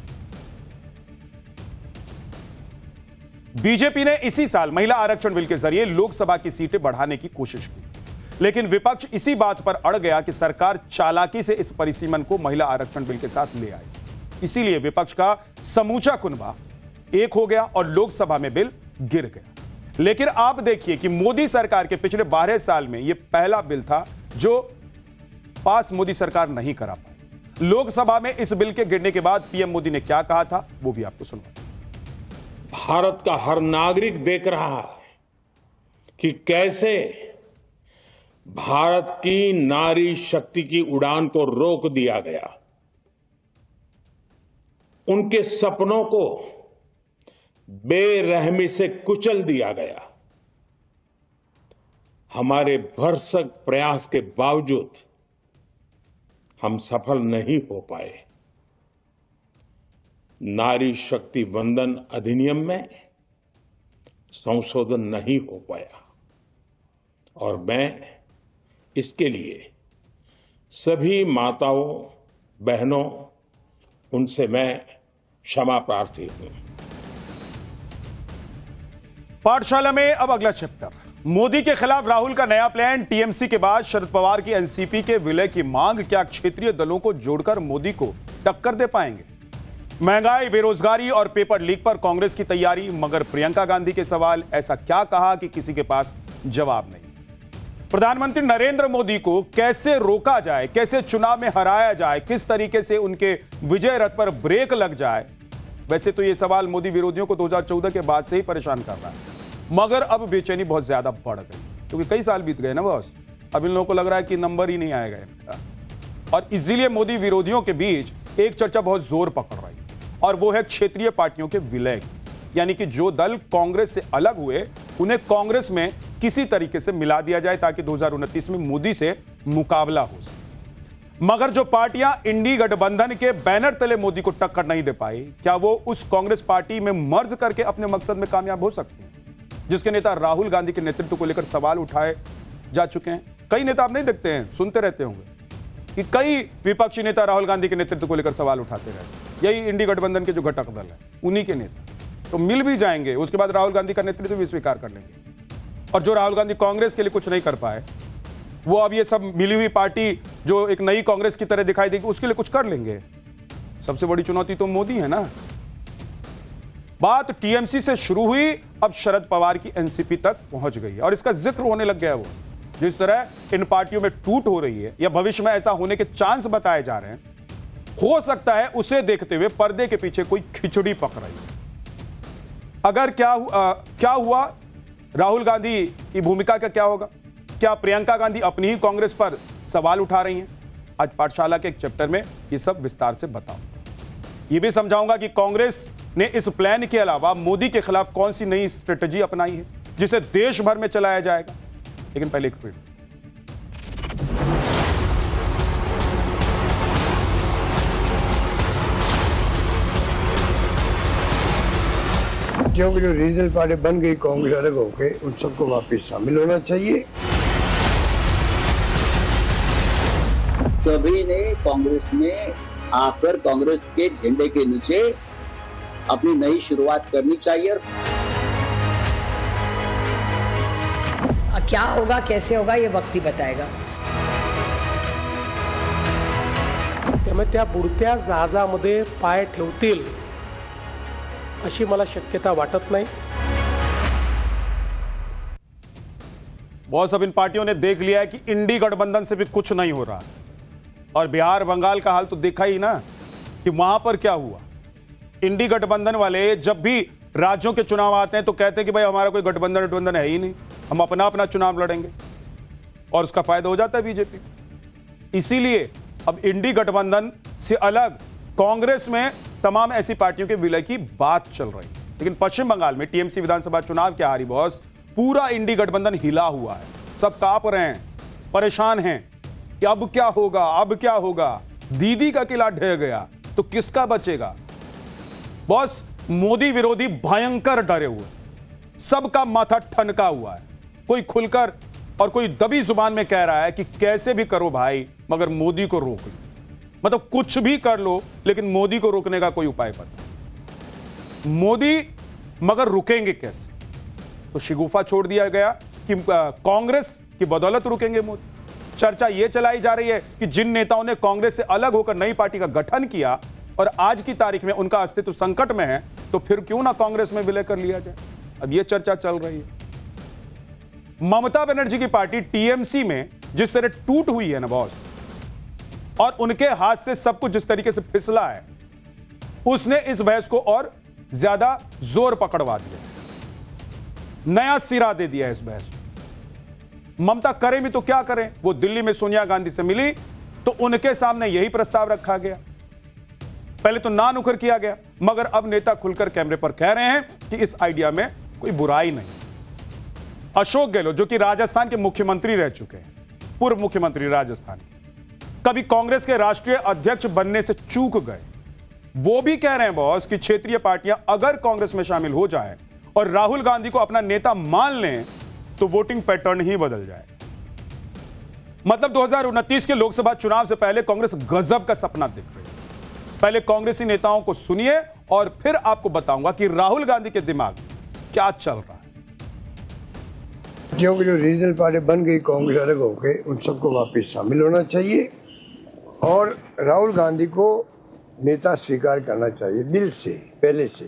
बीजेपी ने इसी साल महिला आरक्षण बिल के जरिए लोकसभा की सीटें बढ़ाने की कोशिश की, लेकिन विपक्ष इसी बात पर अड़ गया कि सरकार चालाकी से इस परिसीमन को महिला आरक्षण बिल के साथ ले आई। इसीलिए विपक्ष का समूचा कुनबा एक हो गया और लोकसभा में बिल गिर गया। लेकिन आप देखिए कि मोदी सरकार के पिछले 12 साल में यह पहला बिल था जो पास मोदी सरकार नहीं करा पाई। लोकसभा में इस बिल के गिरने के बाद पीएम मोदी ने क्या कहा था वो भी आपको सुनवाते हैं। भारत का हर नागरिक देख रहा है कि कैसे भारत की नारी शक्ति की उड़ान को रोक दिया गया, उनके सपनों को बेरहमी से कुचल दिया गया। हमारे भरसक प्रयास के बावजूद हम सफल नहीं हो पाए। नारी शक्ति वंदन अधिनियम में संशोधन नहीं हो पाया और मैं इसके लिए सभी माताओं बहनों उनसे मैं क्षमा प्रार्थी हूं। पाठशाला में अब अगला चैप्टर। मोदी के खिलाफ राहुल का नया प्लान। टीएमसी के बाद शरद पवार की एनसीपी के विलय की मांग। क्या क्षेत्रीय दलों को जोड़कर मोदी को टक्कर दे पाएंगे? महंगाई, बेरोजगारी और पेपर लीक पर कांग्रेस की तैयारी। मगर प्रियंका गांधी के सवाल, ऐसा क्या कहा कि किसी के पास जवाब नहीं। प्रधानमंत्री नरेंद्र मोदी को कैसे रोका जाए, कैसे चुनाव में हराया जाए, किस तरीके से उनके विजय रथ पर ब्रेक लग जाए। वैसे तो यह सवाल मोदी विरोधियों को 2014 के बाद से ही परेशान कर रहा है, मगर अब बेचैनी बहुत ज्यादा बढ़ गई क्योंकि कई साल बीत गए ना बॉस। अब इन लोगों को लग रहा है कि नंबर ही नहीं आएगा इनका, और इसीलिए मोदी विरोधियों के बीच एक चर्चा बहुत जोर पकड़ रही है, और वो है क्षेत्रीय पार्टियों के विलय की। यानी कि जो दल कांग्रेस से अलग हुए उन्हें कांग्रेस में किसी तरीके से मिला दिया जाए ताकि 2029 में मोदी से मुकाबला हो सके। मगर जो पार्टियां इंडी गठबंधन के बैनर तले मोदी को टक्कर नहीं दे पाई, क्या वो उस कांग्रेस पार्टी में मर्ज करके अपने मकसद में कामयाब हो सकती हैं, जिसके नेता राहुल गांधी के नेतृत्व को लेकर सवाल उठाए जा चुके हैं? कई नेता आप नहीं देखते हैं, सुनते रहते होंगे कि कई विपक्षी नेता राहुल गांधी के नेतृत्व को लेकर सवाल उठाते रहते। यही इंडी गठबंधन के जो घटक दल है उन्हीं के नेता तो मिल भी जाएंगे, उसके बाद राहुल गांधी का नेतृत्व भी स्वीकार कर लेंगे। और जो राहुल गांधी कांग्रेस के लिए कुछ नहीं कर पाए, वो अब ये सब मिली हुई पार्टी जो एक नई कांग्रेस की तरह दिखाई देगी उसके लिए कुछ कर लेंगे। सबसे बड़ी चुनौती तो मोदी है ना। बात टीएमसी से शुरू हुई, अब शरद पवार की एनसीपी तक पहुंच गई और इसका जिक्र होने लग गया। वो जिस तरह इन पार्टियों में टूट हो रही है या भविष्य में ऐसा होने के चांस बताए जा रहे हैं, हो सकता है उसे देखते हुए पर्दे के पीछे कोई खिचड़ी पक रही है। अगर क्या हुआ, राहुल गांधी की भूमिका का क्या होगा? क्या प्रियंका गांधी अपनी ही कांग्रेस पर सवाल उठा रही हैं? आज पाठशाला के एक चैप्टर में ये सब विस्तार से बताऊंगा। ये भी समझाऊंगा कि कांग्रेस ने इस प्लान के अलावा मोदी के खिलाफ कौन सी नई स्ट्रेटजी अपनाई है जिसे देश भर में चलाया जाएगा। लेकिन पहले एक ट्वीट। क्योंकि जो रीजनल पार्टी बन गई कांग्रेस अलग होके, उन सबको वापस शामिल होना चाहिए। सभी ने कांग्रेस में आकर कांग्रेस के झंडे के नीचे अपनी नई शुरुआत करनी चाहिए। क्या होगा, कैसे होगा, ये वक्त ही बताएगा। त्यामुळे त्या बुडत्या जहाजामध्ये पाय ठेवतील अशी मला शक्यता वाटत नाही। बॉस, अब इन पार्टियों ने देख लिया है कि इंडी गठबंधन से भी कुछ नहीं हो रहा, और बिहार बंगाल का हाल तो देखा ही ना कि वहां पर क्या हुआ। इंडी गठबंधन वाले जब भी राज्यों के चुनाव आते हैं तो कहते हैं कि भाई हमारा कोई गठबंधन है ही नहीं, हम अपना अपना चुनाव लड़ेंगे, और उसका फायदा हो जाता है बीजेपी। इसीलिए अब इंडी गठबंधन से अलग कांग्रेस में तमाम ऐसी पार्टियों के विलय की बात चल रही है। लेकिन पश्चिम बंगाल में टीएमसी विधानसभा चुनाव के हारी बॉस, पूरा इंडी गठबंधन हिला हुआ है। सब कांप रहे हैं, परेशान हैं कि अब क्या होगा, अब क्या होगा। दीदी का किला ढह गया तो किसका बचेगा। बॉस, मोदी विरोधी भयंकर डरे हुए, सबका माथा ठनका हुआ है। कोई खुलकर और कोई दबी जुबान में कह रहा है कि कैसे भी करो भाई, मगर मोदी को रोक लो। मतलब कुछ भी कर लो, लेकिन मोदी को रोकने का कोई उपाय पता। मोदी मगर रुकेंगे कैसे? तो शिगुफा छोड़ दिया गया कि कांग्रेस की बदौलत रुकेंगे मोदी। चर्चा यह चलाई जा रही है कि जिन नेताओं ने कांग्रेस से अलग होकर नई पार्टी का गठन किया और आज की तारीख में उनका अस्तित्व संकट में है, तो फिर क्यों ना कांग्रेस में विलय कर लिया जाए। अब यह चर्चा चल रही है। ममता बनर्जी की पार्टी टीएमसी में जिस तरह टूट हुई है ना बॉस, और उनके हाथ से सब कुछ जिस तरीके से फिसला है, उसने इस बहस को और ज्यादा जोर पकड़वा दिया, नया सिरा दे दिया इस बहस को। ममता करें भी तो क्या करें। वो दिल्ली में सोनिया गांधी से मिली तो उनके सामने यही प्रस्ताव रखा गया। पहले तो ना नुकर किया गया, मगर अब नेता खुलकर कैमरे पर कह रहे हैं कि इस आइडिया में कोई बुराई नहीं। अशोक गहलोत, जो कि राजस्थान के मुख्यमंत्री रह चुके हैं, पूर्व मुख्यमंत्री राजस्थान के, कभी कांग्रेस के राष्ट्रीय अध्यक्ष बनने से चूक गए, वो भी कह रहे हैं बॉस कि क्षेत्रीय पार्टियां अगर कांग्रेस में शामिल हो जाए और राहुल गांधी को अपना नेता मान लें तो वोटिंग पैटर्न ही बदल जाए। मतलब 2029 के लोकसभा चुनाव से पहले कांग्रेस गजब का सपना देख रही है। पहले कांग्रेसी नेताओं को सुनिए और फिर आपको बताऊंगा कि राहुल गांधी के दिमाग में क्या चल रहा है। क्योंकि जो रीजनल पार्टी बन गई कांग्रेस अलग होके, उन सबको वापस शामिल होना चाहिए और राहुल गांधी को नेता स्वीकार करना चाहिए दिल से, पहले से।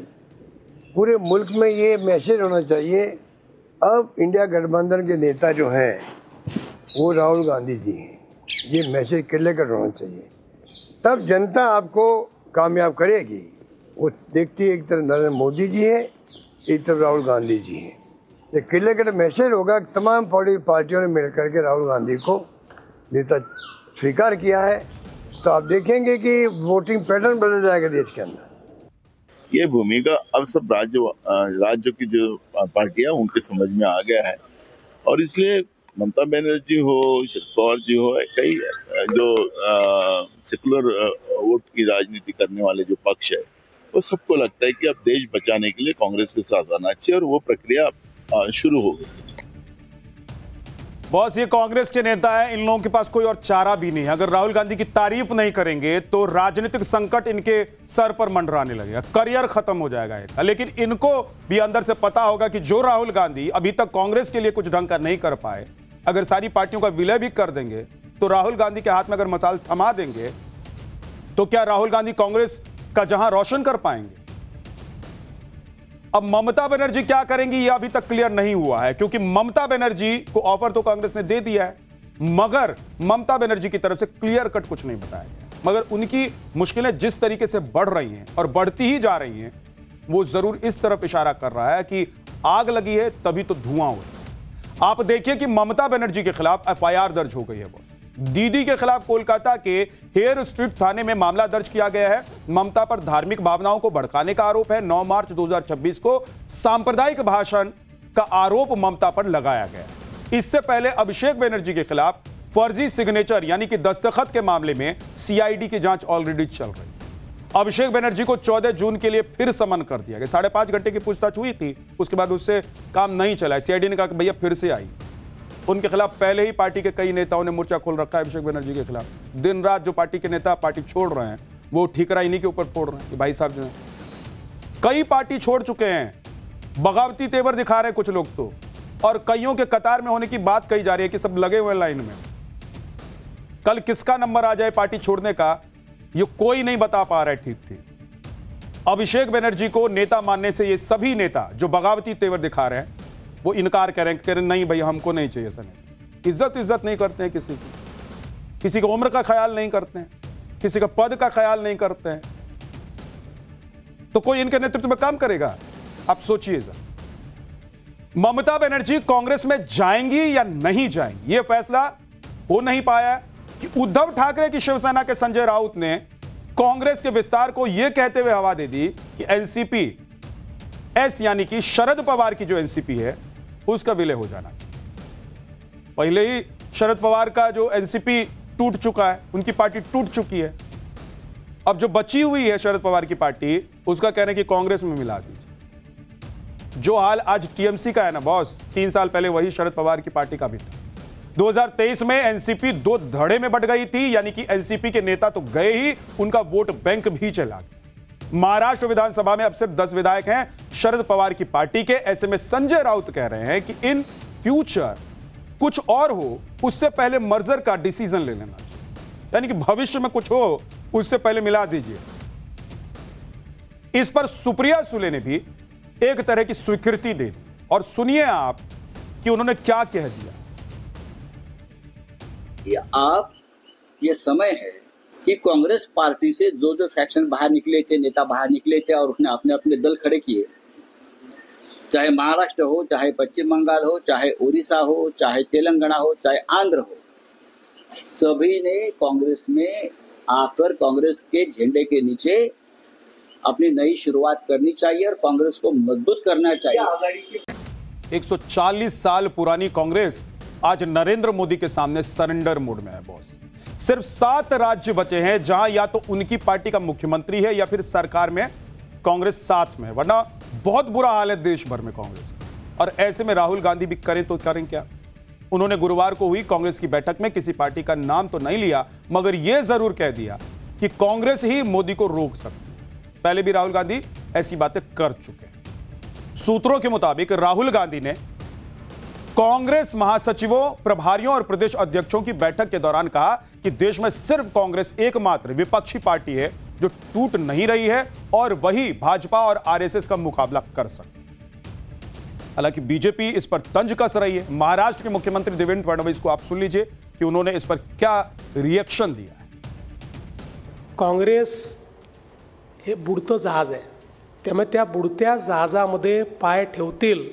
पूरे मुल्क में ये मैसेज होना चाहिए, अब इंडिया गठबंधन के नेता जो हैं वो राहुल गांधी जी हैं। ये मैसेज क्लियर कर होना चाहिए, तब जनता आपको कामयाब करेगी। वो देखती है एक तरफ नरेंद्र मोदी जी हैं, एक तरफ राहुल गांधी जी हैं। ये क्लियर कट मैसेज होगा, तमाम पार्टियों ने मिलकर के राहुल गांधी को नेता स्वीकार किया है, तो आप देखेंगे कि वोटिंग पैटर्न बदल जाएगा देश के अंदर। ये भूमिका अब सब राज्य की जो पार्टियां उनके समझ में आ गया है और इसलिए ममता बनर्जी हो, शरद पवार जी हो, कई जो सेकुलर वोट की राजनीति करने वाले जो पक्ष है, वो सबको लगता है कि अब देश बचाने के लिए कांग्रेस के साथ आना चाहिए और वो प्रक्रिया शुरू हो गई। बॉस, ये कांग्रेस के नेता हैं, इन लोगों के पास कोई और चारा भी नहीं है। अगर राहुल गांधी की तारीफ नहीं करेंगे तो राजनीतिक संकट इनके सर पर मंडराने लगेगा, करियर खत्म हो जाएगा इनका। लेकिन इनको भी अंदर से पता होगा कि जो राहुल गांधी अभी तक कांग्रेस के लिए कुछ ढंग का नहीं कर पाए, अगर सारी पार्टियों का विलय भी कर देंगे तो राहुल गांधी के हाथ में अगर मसाल थमा देंगे तो क्या राहुल गांधी कांग्रेस का जहां रोशन कर पाएंगे। अब ममता बनर्जी क्या करेंगी यह अभी तक क्लियर नहीं हुआ है, क्योंकि ममता बनर्जी को ऑफर तो कांग्रेस ने दे दिया है, मगर ममता बनर्जी की तरफ से क्लियर कट कुछ नहीं बताया गया। मगर उनकी मुश्किलें जिस तरीके से बढ़ रही हैं और बढ़ती ही जा रही हैं, वो जरूर इस तरफ इशारा कर रहा है कि आग लगी है तभी तो धुआं हो रहा है। आप देखिए कि ममता बनर्जी के खिलाफ एफआईआर दर्ज हो गई है। दीदी के खिलाफ कोलकाता के हेयर स्ट्रीट थाने में मामला दर्ज किया गया है। ममता पर धार्मिक भावनाओं को भड़काने का आरोप है। 9 मार्च 2026 को सांप्रदायिक भाषण का आरोप ममता पर लगाया गया। इससे पहले अभिषेक बनर्जी के खिलाफ फर्जी सिग्नेचर यानी कि दस्तखत के मामले में सीआईडी की जांच ऑलरेडी चल रही है। अभिषेक बनर्जी को 14 जून के लिए फिर समन कर दिया गया। 5.5 घंटे की पूछताछ हुई थी, उसके बाद उससे काम नहीं चला। सीआईडी ने कहा कि भैया फिर से आई। उनके खिलाफ पहले ही पार्टी के कई नेताओं ने मोर्चा खोल रखा है। अभिषेक बनर्जी के खिलाफ दिन रात जो पार्टी के नेता पार्टी छोड़ रहे हैं वो ठीकरा इन्हीं के ऊपर फोड़ रहे हैं कि भाई साहब जो है कई पार्टी छोड़ चुके हैं, बगावती तेवर दिखा रहे हैं कुछ लोग तो, और कईयों के कतार में होने की बात कही जा रही है कि सब लगे हुए लाइन में। कल किसका नंबर आ जाए पार्टी छोड़ने का ये कोई नहीं बता पा रहा है ठीक। अभिषेक बनर्जी को नेता मानने से ये सभी नेता जो बगावती तेवर दिखा रहे हैं वो इनकार करें नहीं भैया हमको नहीं चाहिए सर। इज्जत नहीं करते हैं किसी की, किसी की उम्र का ख्याल नहीं करते हैं, किसी का पद का ख्याल नहीं करते हैं, तो कोई इनके नेतृत्व में काम करेगा? आप सोचिए सर। ममता बनर्जी कांग्रेस में जाएंगी या नहीं जाएंगी, यह फैसला हो नहीं पाया कि उद्धव ठाकरे की शिवसेना के संजय राउत ने कांग्रेस के विस्तार को यह कहते हुए हवा दे दी कि एनसीपी एस यानी कि शरद पवार की जो एनसीपी है उसका विलय हो जाना। पहले ही शरद पवार का जो एनसीपी टूट चुका है, उनकी पार्टी टूट चुकी है। अब जो बची हुई है शरद पवार की पार्टी, उसका कहना है कि कांग्रेस में मिला दीजिए। जो हाल आज टीएमसी का है ना बॉस, 3 साल पहले वही शरद पवार की पार्टी का भी था। 2023 में एनसीपी 2 धड़े में बंट गई थी, यानी कि एनसीपी के नेता तो गए ही, उनका वोट बैंक भी चला गया। महाराष्ट्र विधानसभा में अब सिर्फ 10 विधायक हैं शरद पवार की पार्टी के। ऐसे में संजय राउत कह रहे हैं कि इन फ्यूचर कुछ और हो उससे पहले मर्जर का डिसीजन ले लेना चाहिए, यानी कि भविष्य में कुछ हो उससे पहले मिला दीजिए। इस पर सुप्रिया सुले ने भी एक तरह की स्वीकृति दे दी, और सुनिए आप कि उन्होंने क्या कह दिया। ये समय है कि कांग्रेस पार्टी से जो फैक्शन बाहर निकले थे, नेता बाहर निकले थे और उसने अपने अपने दल खड़े किए, चाहे महाराष्ट्र हो, चाहे पश्चिम बंगाल हो, चाहे उड़ीसा हो, चाहे तेलंगाना हो, चाहे आंध्र हो, सभी ने कांग्रेस में आकर कांग्रेस के झंडे के नीचे अपनी नई शुरुआत करनी चाहिए और कांग्रेस को मजबूत करना चाहिए। 140 साल पुरानी कांग्रेस आज नरेंद्र मोदी के सामने सरेंडर मोड में है बॉस। सिर्फ 7 राज्य बचे हैं जहां या तो उनकी पार्टी का मुख्यमंत्री है या फिर सरकार में कांग्रेस साथ में है, वरना बहुत बुरा हाल है देश भर में कांग्रेस का। और ऐसे में राहुल गांधी भी करें तो करें क्या? उन्होंने गुरुवार को हुई कांग्रेस की बैठक में किसी पार्टी का नाम तो नहीं लिया, मगर यह जरूर कह दिया कि कांग्रेस ही मोदी को रोक सकती है। पहले भी राहुल गांधी ऐसी बातें कर चुके हैं। सूत्रों के मुताबिक राहुल गांधी ने कांग्रेस महासचिवों, प्रभारियों और प्रदेश अध्यक्षों की बैठक के दौरान कहा कि देश में सिर्फ कांग्रेस एकमात्र विपक्षी पार्टी है जो टूट नहीं रही है और वही भाजपा और आरएसएस का मुकाबला कर सकती है। हालांकि बीजेपी इस पर तंज कस रही है। महाराष्ट्र के मुख्यमंत्री देवेंद्र फडणवीस को आप सुन लीजिए कि उन्होंने इस पर क्या रिएक्शन दिया है। काँग्रेस हे बुडतं जहाज आहे, त्यामुळे त्या बुडत्या जहाजामध्ये पाय ठेवतील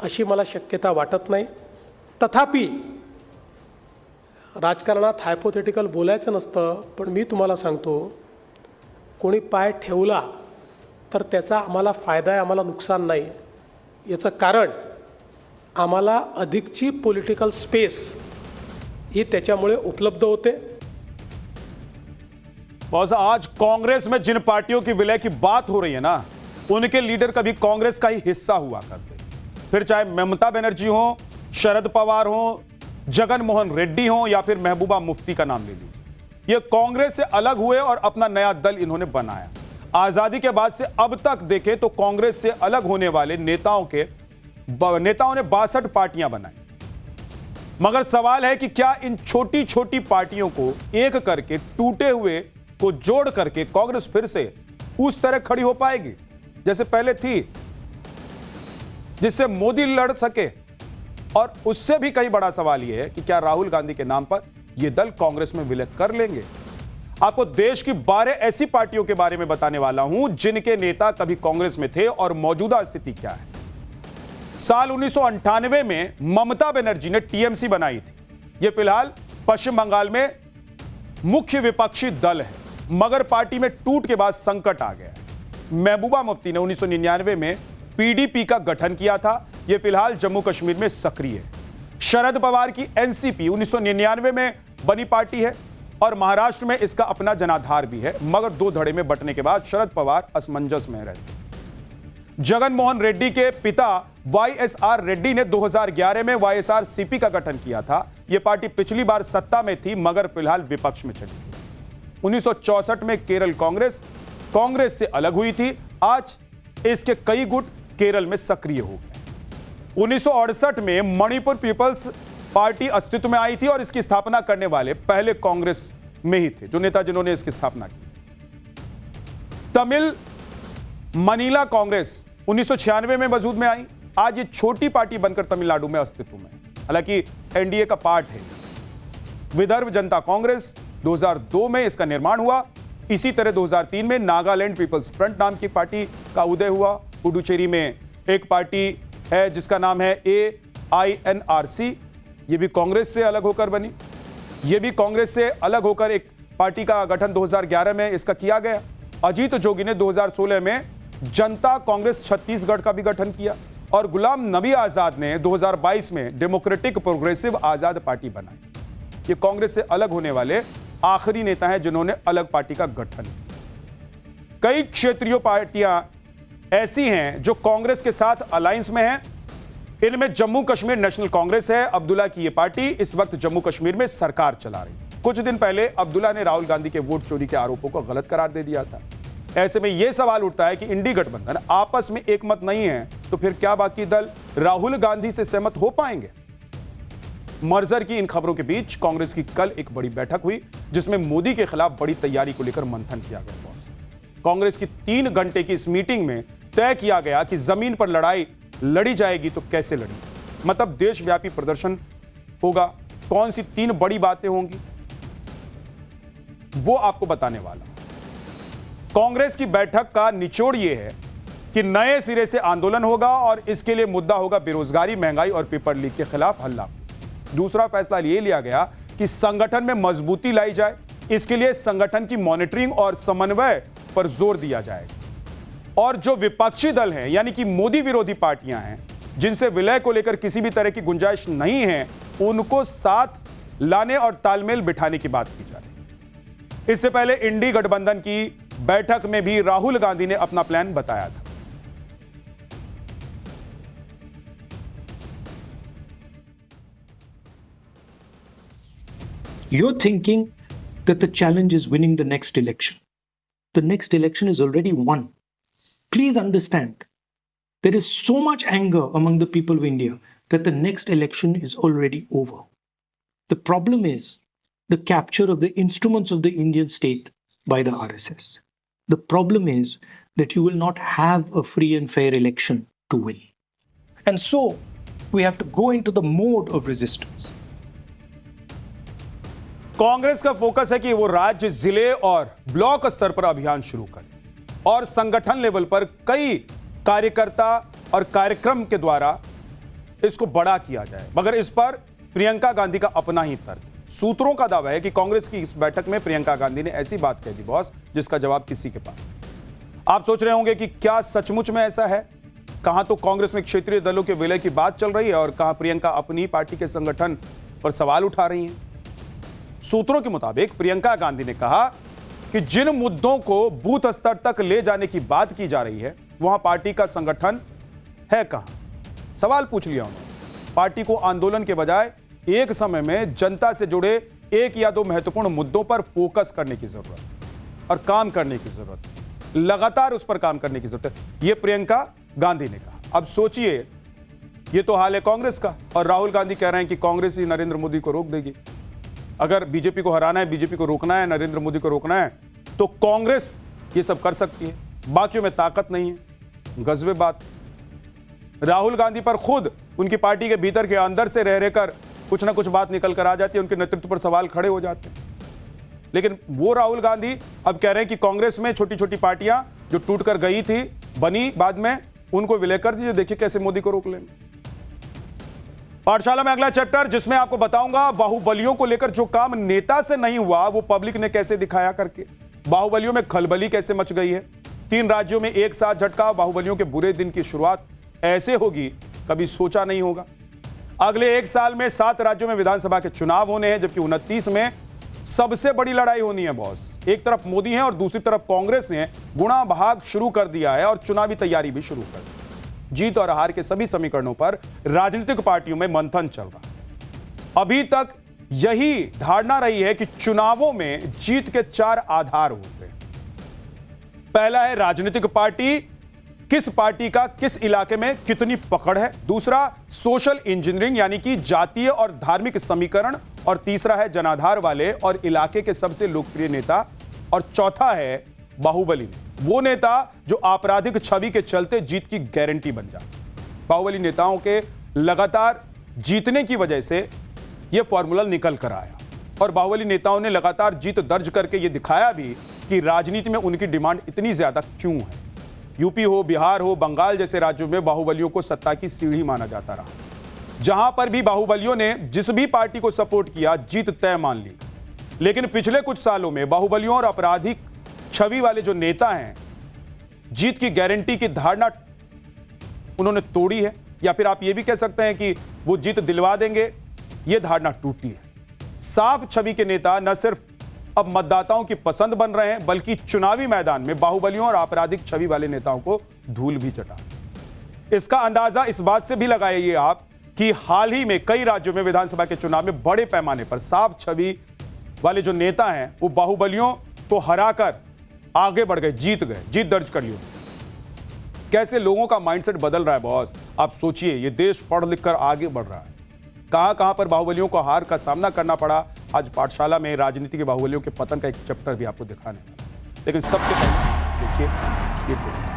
अशी मला शक्यता वाटत नाही। तथापि राजकारणात हायपोथेटिकल बोलायचं नसतं, पण मी तुम्हाला सांगतो, कोणी पाय ठेवला तर त्याचा आम्हाला फायदा आहे, आम्हाला नुकसान नाही। याचं कारण आम्हाला अधिकची पॉलिटिकल स्पेस ही त्याच्यामुळे उपलब्ध होते। बॉस, आज कांग्रेस में जिन पार्टियों की विलय की बात हो रही है ना, उनके लीडर कभी कांग्रेस का ही हिस्सा हुआ करते, फिर चाहे ममता बनर्जी हो, शरद पवार हो, जगन मोहन रेड्डी हो या फिर महबूबा मुफ्ती का नाम ले लीजिए। ये कांग्रेस से अलग हुए और अपना नया दल इन्होंने बनाया। आजादी के बाद से अब तक देखें तो कांग्रेस से अलग होने वाले नेताओं ने 62 पार्टियां बनाई। मगर सवाल है कि क्या इन छोटी छोटी पार्टियों को एक करके, टूटे हुए को जोड़ करके कांग्रेस फिर से उस तरह खड़ी हो पाएगी जैसे पहले थी, जिससे मोदी लड़ सके? और उससे भी कई बड़ा सवाल यह है कि क्या राहुल गांधी के नाम पर यह दल कांग्रेस में विलय कर लेंगे? आपको देश की 12 ऐसी पार्टियों के बारे में बताने वाला हूं जिनके नेता कभी कांग्रेस में थे और मौजूदा स्थिति क्या है। साल 1998 में ममता बनर्जी ने टीएमसी बनाई थी। यह फिलहाल पश्चिम बंगाल में मुख्य विपक्षी दल है, मगर पार्टी में टूट के बाद संकट आ गया। महबूबा मुफ्ती ने 1999 में पीडीपी का गठन किया था। यह फिलहाल जम्मू कश्मीर में सक्रिय है। शरद पवार की एनसीपी 1999 में बनी पार्टी है और महाराष्ट्र में इसका अपना जनाधार भी है, मगर 2 धड़े में बंटने के बाद शरद पवार असमंजस में रहते। जगन मोहन रेड्डी के पिता वाईएसआर रेड्डी ने 2011 में वाईएसआरसीपी का गठन किया था। यह पार्टी पिछली बार सत्ता में थी, मगर फिलहाल विपक्ष में चली गई। 1964 में केरल कांग्रेस से अलग हुई थी। आज इसके कई गुट केरल में सक्रिय हो गए। 1968 में मणिपुर पीपल्स पार्टी अस्तित्व में आई थी और इसकी स्थापना करने वाले पहले कांग्रेस में ही थे, जो नेता जिन्होंने इसकी स्थापना की। तमिल मनीला कांग्रेस 1996 में वजूद में आई। आज ये छोटी पार्टी बनकर तमिलनाडु में अस्तित्व में, हालांकि एनडीए का पार्ट है। विदर्भ जनता कांग्रेस 2002 में इसका निर्माण हुआ। इसी तरह 2003 में नागालैंड पीपल्स फ्रंट नाम की पार्टी का उदय हुआ। पुडुचेरी में एक पार्टी है जिसका नाम है AINRC। ये भी कांग्रेस से अलग होकर बनी। ये भी कांग्रेस से अलग होकर एक पार्टी का गठन 2011 में इसका किया गया। अजीत जोगी ने 2016 में जनता कांग्रेस छत्तीसगढ़ का भी गठन किया और गुलाम नबी आजाद ने 2022 में डेमोक्रेटिक प्रोग्रेसिव आजाद पार्टी बनाई। ये कांग्रेस से अलग होने वाले आखिरी नेता हैं जिन्होंने अलग पार्टी का गठन किया। कई क्षेत्रीय पार्टियां ऐसी हैं जो कांग्रेस के साथ अलायंस में हैं। इनमें जम्मू कश्मीर नेशनल कांग्रेस है। अब्दुल्ला की यह पार्टी इस वक्त जम्मू कश्मीर में सरकार चला रही है। कुछ दिन पहले अब्दुल्ला ने राहुल गांधी के वोट चोरी के आरोपों को गलत करार दे दिया था। ऐसे में यह सवाल उठता है कि इंडी गठबंधन आपस में एकमत नहीं है तो फिर क्या बाकी दल राहुल गांधी से सहमत हो पाएंगे? मर्जर की इन खबरों के बीच कांग्रेस की कल एक बड़ी बैठक हुई जिसमें मोदी के खिलाफ बड़ी तैयारी को लेकर मंथन किया गया। कांग्रेस की 3 घंटे की इस मीटिंग में तय किया गया कि जमीन पर लड़ाई लड़ी जाएगी तो कैसे लड़ी, मतलब देशव्यापी प्रदर्शन होगा। कौन सी 3 बड़ी बातें होंगी वो आपको बताने वाला। कांग्रेस की बैठक का निचोड़ यह है कि नए सिरे से आंदोलन होगा और इसके लिए मुद्दा होगा बेरोजगारी, महंगाई और पेपर लीक के खिलाफ हल्ला। दूसरा फैसला यह लिया गया कि संगठन में मजबूती लाई जाए। इसके लिए संगठन की मॉनिटरिंग और समन्वय पर जोर दिया जाएगा। और जो विपक्षी दल हैं, यानी कि मोदी विरोधी पार्टियां हैं, जिनसे विलय को लेकर किसी भी तरह की गुंजाइश नहीं है, उनको साथ लाने और तालमेल बिठाने की बात की जा रही है। इससे पहले इंडी गठबंधन की बैठक में भी राहुल गांधी ने अपना प्लान बताया था। You're thinking that the challenge is winning the next election. The next election is already won. Please understand, there is so much anger among the people of India that the next election is already over. The problem is the capture of the instruments of the Indian state by the RSS. The problem is that you will not have a free and fair election to win. And so, we have to go into the mode of resistance. Congress का focus है कि वो राज्य, जिले और block स्तर पर अभियान शुरू करे और संगठन लेवल पर कई कार्यकर्ता और कार्यक्रम के द्वारा इसको बड़ा किया जाए। मगर इस पर प्रियंका गांधी का अपना ही तर्क। सूत्रों का दावा है कि कांग्रेस की इस बैठक में प्रियंका गांधी ने ऐसी बात कह दी बॉस, जिसका जवाब किसी के पास नहीं। आप सोच रहे होंगे कि क्या सचमुच में ऐसा है? कहां तो कांग्रेस में क्षेत्रीय दलों के विलय की बात चल रही है और कहां प्रियंका अपनी पार्टी के संगठन पर सवाल उठा रही हैं। सूत्रों के मुताबिक प्रियंका गांधी ने कहा कि जिन मुद्दों को बूथ स्तर तक ले जाने की बात की जा रही है, वहां पार्टी का संगठन है कहां? सवाल पूछ लिया उन्होंने। पार्टी को आंदोलन के बजाय एक समय में जनता से जुड़े एक या दो महत्वपूर्ण मुद्दों पर फोकस करने की जरूरत है और काम करने की जरूरत है, लगातार उस पर काम करने की जरूरत है, यह प्रियंका गांधी ने कहा। अब सोचिए, यह तो हाल है कांग्रेस का और राहुल गांधी कह रहे हैं कि कांग्रेस ही नरेंद्र मोदी को रोक देगी। अगर बीजेपी को हराना है, बीजेपी को रोकना है, नरेंद्र मोदी को रोकना है, तो कांग्रेस ये सब कर सकती है, बाकियों में ताकत नहीं है। गजबे बात। राहुल गांधी पर खुद उनकी पार्टी के भीतर के अंदर से रह रहकर कुछ ना कुछ बात निकल कर आ जाती है, उनके नेतृत्व पर सवाल खड़े हो जाते हैं। लेकिन वो राहुल गांधी अब कह रहे हैं कि कांग्रेस में छोटी छोटी पार्टियां जो टूट कर गई थी, बनी बाद में, उनको विलय कर दीजिए, देखिए कैसे मोदी को रोक लेंगे। पाठशाला में अगला चैप्टर, जिसमें आपको बताऊंगा बाहुबलियों को लेकर जो काम नेता से नहीं हुआ वो पब्लिक ने कैसे दिखाया करके। बाहुबलियों में खलबली कैसे मच गई है। 3 राज्यों में एक साथ झटका। बाहुबलियों के बुरे दिन की शुरुआत ऐसे होगी, कभी सोचा नहीं होगा। अगले 1 साल में 7 राज्यों में विधानसभा के चुनाव होने हैं, जबकि 29 में सबसे बड़ी लड़ाई होनी है बॉस। एक तरफ मोदी है और दूसरी तरफ कांग्रेस ने गुणा भाग शुरू कर दिया है और चुनावी तैयारी भी शुरू कर दी। जीत और हार के सभी समीकरणों पर राजनीतिक पार्टियों में मंथन चल रहा। अभी तक यही धारणा रही है कि चुनावों में जीत के 4 आधार होते हैं। पहला है राजनीतिक पार्टी, किस पार्टी का किस इलाके में कितनी पकड़ है। दूसरा सोशल इंजीनियरिंग यानी कि जातीय और धार्मिक समीकरण। और तीसरा है जनाधार वाले और इलाके के सबसे लोकप्रिय नेता। और चौथा है बाहुबली, वो नेता जो आपराधिक छवि के चलते जीत की गारंटी बन जाए। बाहुबली नेताओं के लगातार जीतने की वजह से यह फॉर्मूला निकल कर आया और बाहुबली नेताओं ने लगातार जीत दर्ज करके यह दिखाया भी कि राजनीति में उनकी डिमांड इतनी ज्यादा क्यों है। यूपी हो, बिहार हो, बंगाल जैसे राज्यों में बाहुबलियों को सत्ता की सीढ़ी माना जाता रहा। जहां पर भी बाहुबलियों ने जिस भी पार्टी को सपोर्ट किया, जीत तय मान ली। लेकिन पिछले कुछ सालों में बाहुबलियों और आपराधिक छवि वाले जो नेता हैं, जीत की गारंटी की धारणा उन्होंने तोड़ी है, या फिर आप ये भी कह सकते हैं कि वो जीत दिलवा देंगे, ये धारणा टूटी है। साफ छवि के नेता न सिर्फ अब मतदाताओं की पसंद बन रहे हैं, बल्कि चुनावी मैदान में बाहुबलियों और आपराधिक छवि वाले नेताओं को धूल भी चटा। इसका अंदाजा इस बात से भी लगाइए आप कि हाल ही में कई राज्यों में विधानसभा के चुनाव में बड़े पैमाने पर साफ छवि वाले जो नेता हैं, वो बाहुबलियों को हराकर आगे बढ़ गए, जीत गए, जीत दर्ज कर ली। कैसे लोगों का माइंडसेट बदल रहा है बॉस, आप सोचिए। ये देश पढ़ लिख कर आगे बढ़ रहा है। कहां कहां पर बाहुबलियों को हार का सामना करना पड़ा। आज पाठशाला में राजनीति के बाहुबलियों के पतन का एक चैप्टर भी आपको दिखाने वाला। लेकिन सबसे पहले देखिए ये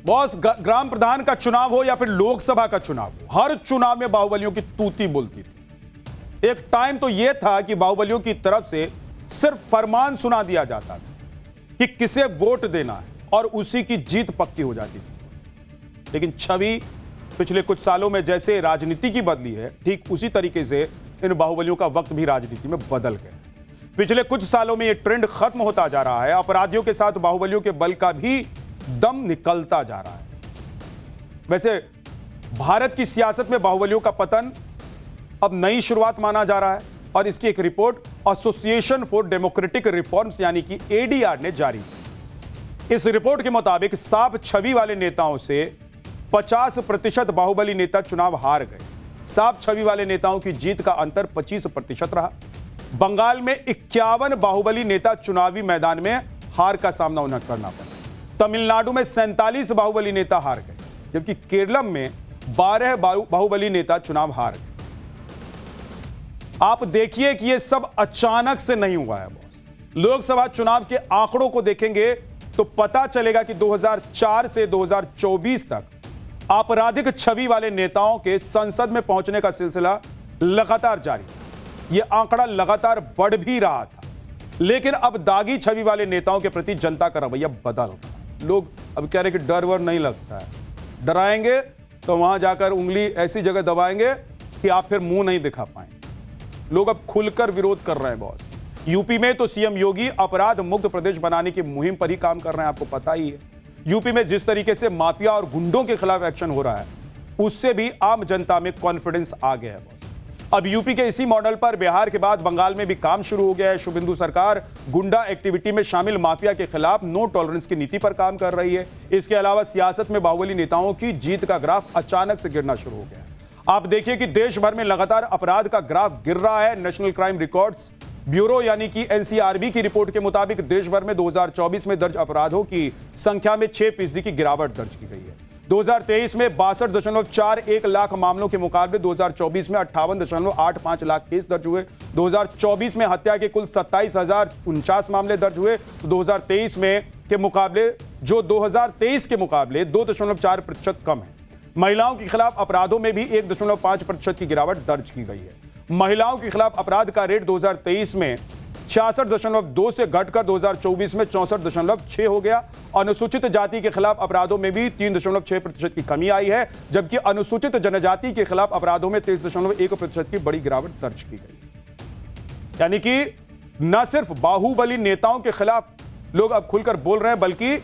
बॉस, ग्राम प्रधान का चुनाव हो या फिर लोकसभा का चुनाव हो, हर चुनाव में बाहुबलियों की तूती बोलती थी। एक टाइम तो यह था कि बाहुबलियों की तरफ से सिर्फ फरमान सुना दिया जाता था कि किसे वोट देना है और उसी की जीत पक्की हो जाती थी। लेकिन छवि पिछले कुछ सालों में जैसे राजनीति की बदली है, ठीक उसी तरीके से इन बाहुबलियों का वक्त भी राजनीति में बदल गया। पिछले कुछ सालों में यह ट्रेंड खत्म होता जा रहा है। अपराधियों के साथ बाहुबलियों के बल का भी दम निकलता जा रहा है। वैसे भारत की सियासत में बाहुबलियों का पतन अब नई शुरुआत माना जा रहा है और इसकी एक report association for democratic reforms यानी कि एडीआर ने जारी की। इस रिपोर्ट के मुताबिक साफ छवि वाले नेताओं से 50% बाहुबली नेता चुनाव हार गए। साफ छवि वाले नेताओं की जीत का अंतर 25% रहा। बंगाल में 51 बाहुबली नेता चुनावी मैदान में हार का सामना उन्हें करना पड़ा। तमिलनाडु में 47 बाहुबली नेता हार गए, जबकि केरलम में 12 बाहुबली नेता चुनाव हार गए। आप देखिए कि यह सब अचानक से नहीं हुआ है बॉस। लोकसभा चुनाव के आंकड़ों को देखेंगे तो पता चलेगा कि 2004 से 2024 तक आपराधिक छवि वाले नेताओं के संसद में पहुंचने का सिलसिला लगातार जारी था। यह आंकड़ा लगातार बढ़ भी रहा था, लेकिन अब दागी छवि वाले नेताओं के प्रति जनता का रवैया बदल गया। लोग अब कह रहे कि डर वर नहीं लगता है, डराएंगे तो वहां जाकर उंगली ऐसी जगह दबाएंगे कि आप फिर मुंह नहीं दिखा पाएंगे। लोग अब खुलकर विरोध कर रहे हैं बॉस। यूपी में तो सीएम योगी अपराध मुक्त प्रदेश बनाने की मुहिम पर ही काम कर रहे हैं, आपको पता ही है। यूपी में जिस तरीके से माफिया और गुंडों के खिलाफ एक्शन हो रहा है, उससे भी आम जनता में कॉन्फिडेंस आ गया है बॉस। अब यूपी के इसी मॉडल पर बिहार के बाद बंगाल में भी काम शुरू हो गया है। शुभेंदु सरकार गुंडा एक्टिविटी में शामिल माफिया के खिलाफ नो टॉलरेंस की नीति पर काम कर रही है। इसके अलावा सियासत में बाहुबली नेताओं की जीत का ग्राफ अचानक से गिरना शुरू हो गया है। आप देखिए कि देश भर में लगातार अपराध का ग्राफ गिर रहा है। नेशनल क्राइम रिकॉर्ड्स ब्यूरो यानी कि एनसीआरबी की रिपोर्ट के मुताबिक देश भर में 2024 में दर्ज अपराधों की संख्या में 6% की गिरावट दर्ज की गई है। 2023 में 62.41 लाख मामलों के मुकाबले 2024 में 58.85 लाख केस दर्ज हुए। 2024 में हत्या के कुल 27,049 मामले दर्ज हुए। 2023 में के मुकाबले जो 2023 के मुकाबले 2.4% कम है। महिलाओं के खिलाफ अपराधों में भी 1.5% की गिरावट दर्ज की गई है। महिलाओं के खिलाफ अपराध का रेट 2023 में 66.2 से घटकर 2024 में 64.6 हो गया। अनुसूचित जाति के खिलाफ अपराधों में भी 3.6% की कमी आई है, जबकि अनुसूचित जनजाति के खिलाफ अपराधों में 23.1% की बड़ी गिरावट दर्ज की गई। यानी कि न सिर्फ बाहुबली नेताओं के खिलाफ लोग अब खुलकर बोल रहे हैं, बल्कि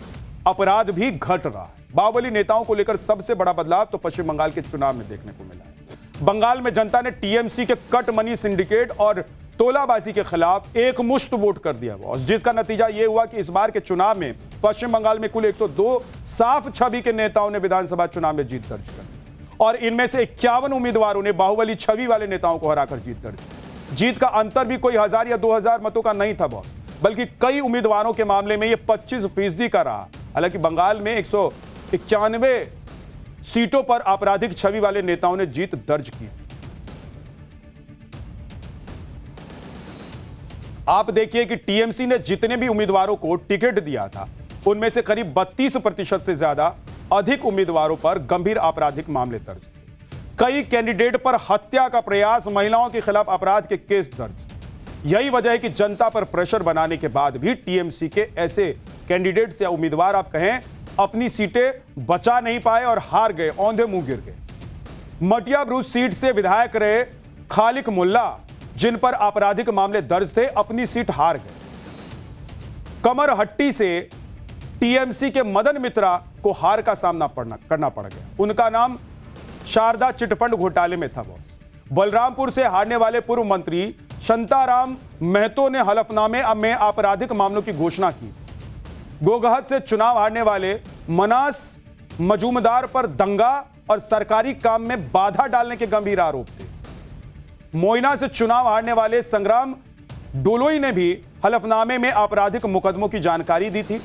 अपराध भी घट रहा है। बाहुबली नेताओं को लेकर सबसे बड़ा बदलाव तो पश्चिम बंगाल के चुनाव में देखने को मिला है। बंगाल में जनता ने टीएमसी के कट मनी सिंडिकेट और तोलाबाजी के खिलाफ एक मुश्त वोट कर दिया बॉस, जिसका नतीजा यह हुआ कि इस बार के चुनाव में पश्चिम बंगाल में कुल 102 साफ छवि के नेताओं ने विधानसभा चुनाव में जीत दर्ज कर और इनमें से 51 उम्मीदवारों ने बाहुबली छवि वाले नेताओं को हराकर जीत दर्ज की। जीत का अंतर भी कोई 1000 या 2000 मतों का नहीं था बॉस, बल्कि कई उम्मीदवारों के मामले में यह 25% का रहा। हालांकि बंगाल में 191 सीटों पर आपराधिक छवि वाले नेताओं ने जीत दर्ज की। आप देखिए कि टीएमसी ने जितने भी उम्मीदवारों को टिकट दिया था, उनमें से करीब 32% से ज्यादा अधिक उम्मीदवारों पर गंभीर आपराधिक मामले दर्ज थे। कई कैंडिडेट पर हत्या का प्रयास, महिलाओं के खिलाफ अपराध के केस दर्ज। यही वजह है कि जनता पर प्रेशर बनाने के बाद भी टीएमसी के ऐसे कैंडिडेट्स या उम्मीदवार आप कहें अपनी सीटें बचा नहीं पाए और हार गए, औंधे मुंह गिर गए। मटिया ब्रूज सीट से विधायक रहे खालिक मुल्ला, जिन पर आपराधिक मामले दर्ज थे, अपनी सीट हार गए। कमरहट्टी से टीएमसी के मदन मित्रा को हार का सामना करना पड़ गया। उनका नाम शारदा चिटफंड घोटाले में था बॉस। बलरामपुर से हारने वाले पूर्व मंत्री शांताराम महतो ने हलफनामे में आपराधिक मामलों की घोषणा की। गोगहत से चुनाव हारने वाले मनास मजूमदार पर दंगा और सरकारी काम में बाधा डालने के गंभीर आरोप थे। मोइना से चुनाव हारने वाले संग्राम डोलोई ने भी हलफनामे में आपराधिक मुकदमों की जानकारी दी थी।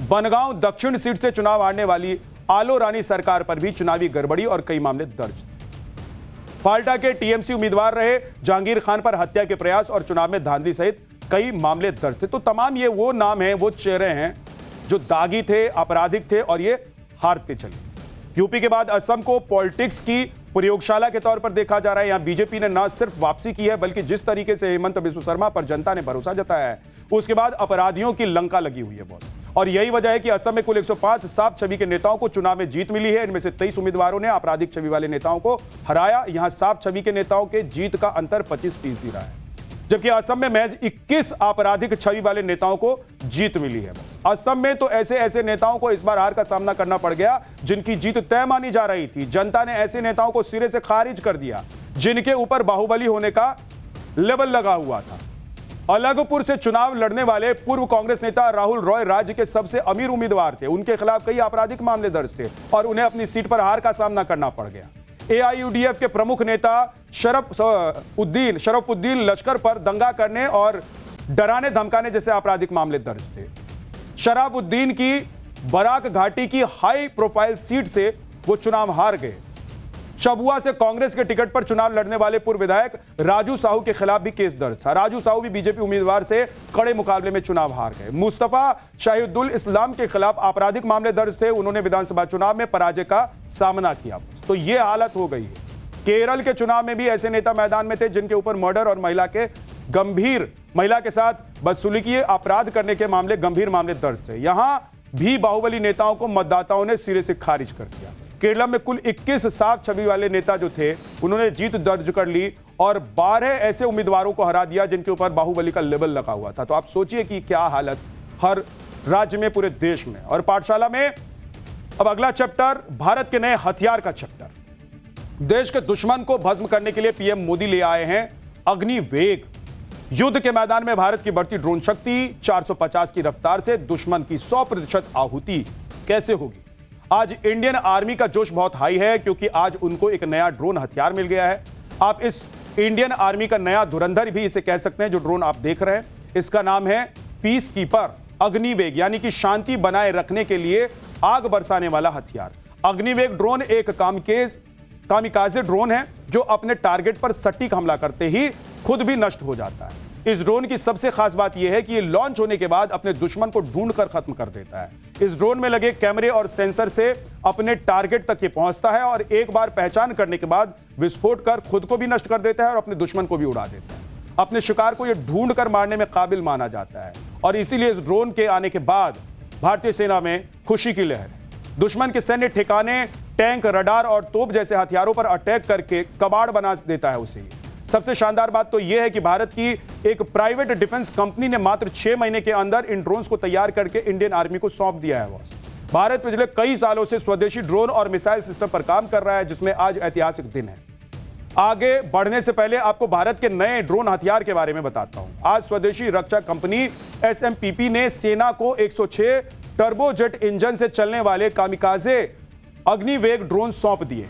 बनगांव दक्षिण सीट से चुनाव हारने वाली आलो रानी सरकार पर भी चुनावी गड़बड़ी और कई मामले दर्ज थे। फाल्टा के टीएमसी उम्मीदवार रहे जहांगीर खान पर हत्या के प्रयास और चुनाव में धांधली सहित कई मामले दर्ज थे। तो तमाम ये वो नाम हैं, वो चेहरे हैं जो दागी थे, आपराधिक थे और ये हारते चले। यूपी के बाद असम को पॉलिटिक्स की प्रयोगशाला के तौर पर देखा जा रहा है। यहां बीजेपी ने न सिर्फ वापसी की है, बल्कि जिस तरीके से हेमंत बिस्व शर्मा पर जनता ने भरोसा जताया है, उसके बाद अपराधियों की लंका लगी हुई है बॉस। और यही वजह है कि असम में कुल 105 साफ छवि के नेताओं को चुनाव में जीत मिली है। इनमें से 23 उम्मीदवारों ने आपराधिक छवि वाले नेताओं को हराया। यहां साफ छवि के नेताओं के जीत का अंतर 25% रहा है। जबकि असम में महज 21 आपराधिक छवि वाले नेताओं को जीत मिली है। असम में तो ऐसे ऐसे नेताओं को इस बार हार का सामना करना पड़ गया जिनकी जीत तय मानी जा रही थी। जनता ने ऐसे नेताओं को सिरे से खारिज कर दिया जिनके ऊपर बाहुबली होने का लेबल लगा हुआ था। अलगपुर से चुनाव लड़ने वाले पूर्व कांग्रेस नेता राहुल रॉय राज्य के सबसे अमीर उम्मीदवार थे। उनके खिलाफ कई आपराधिक मामले दर्ज थे और उन्हें अपनी सीट पर हार का सामना करना पड़ गया। AIUDF के प्रमुख नेता शरफुद्दीन लश्कर पर दंगा करने और डराने धमकाने जैसे आपराधिक मामले दर्ज थे। शराफुद्दीन की बराक घाटी की हाई प्रोफाइल सीट से वो चुनाव हार गए। शबुआ से कांग्रेस के टिकट पर चुनाव लड़ने वाले पूर्व विधायक राजू साहू के खिलाफ भी केस दर्ज था। राजू साहू भी बीजेपी उम्मीदवार से कड़े मुकाबले में चुनाव हार गए। मुस्तफा शाहिदुल इस्लाम के खिलाफ आपराधिक मामले दर्ज थे। उन्होंने विधानसभा चुनाव में पराजय का सामना किया। तो ये हालत हो गई है। केरल के चुनाव में भी ऐसे नेता मैदान में थे जिनके ऊपर मर्डर और महिला के साथ बदसलूकी अपराध करने के मामले गंभीर मामले दर्ज थे। यहां भी बाहुबली नेताओं को मतदाताओं ने सिरे से खारिज कर दिया। केरल में कुल 21 साफ छवि वाले नेता जो थे उन्होंने जीत दर्ज कर ली और 12 ऐसे उम्मीदवारों को हरा दिया जिनके ऊपर बाहुबली का लेबल लगा हुआ था। तो आप सोचिए कि क्या हालत हर राज्य में, पूरे देश में। और पाठशाला में अब अगला चैप्टर, भारत के नए हथियार का चैप्टर। देश के दुश्मन को भस्म करने के लिए पीएम मोदी ले आए हैं अग्निवेग। युद्ध के मैदान में भारत की बढ़ती ड्रोन शक्ति, 450 की रफ्तार से दुश्मन की 100% आहुति कैसे होगी। आज इंडियन आर्मी का जोश बहुत हाई है क्योंकि आज उनको एक नया ड्रोन हथियार मिल गया है। आप इस इंडियन आर्मी का नया धुरंधर भी इसे कह सकते हैं जो ड्रोन आप देख रहे हैं। इसका नाम है पीस कीपर अग्निवेग, यानी कि शांति बनाए रखने के लिए आग बरसाने वाला हथियार। अग्निवेग ड्रोन एक कामिकाजे ड्रोन है जो अपने टारगेट पर सटीक हमला करते ही खुद भी नष्ट हो जाता है। इस ड्रोन की सबसे खास बात यह है कि ये लॉन्च होने के बाद अपने दुश्मन को ढूंढकर खत्म कर देता है। इस ड्रोन में लगे कैमरे और सेंसर से अपने टारगेट तक ये पहुंचता है और एक बार पहचान करने के बाद विस्फोट कर खुद को भी नष्ट कर देता है और अपने दुश्मन को भी उड़ा देता है। अपने शिकार को ये ढूंढ कर मारने में काबिल माना जाता है और इसीलिए इस ड्रोन के आने के बाद भारतीय सेना में खुशी की लहर है। दुश्मन के सैन्य ठिकाने, टैंक, रडार और तोप जैसे हथियारों पर अटैक करके कबाड़ बना देता है उसे। सबसे शानदार बात तो यह है कि भारत की एक प्राइवेट डिफेंस कंपनी ने मात्र 6 महीने के अंदर इन ड्रोन्स को तैयार करके इंडियन आर्मी को सौंप दिया है। बॉस, भारत पिछले कई सालों से स्वदेशी ड्रोन और मिसाइल सिस्टम पर काम कर रहा है, जिसमें आज ऐतिहासिक दिन है। आगे बढ़ने से पहले आपको भारत के नए ड्रोन हथियार के बारे में बताता हूं। आज स्वदेशी रक्षा कंपनी SMPP ने सेना को 106 टर्बोजेट इंजन से चलने वाले कामिकाजे अग्निवेग ड्रोन सौंप दिए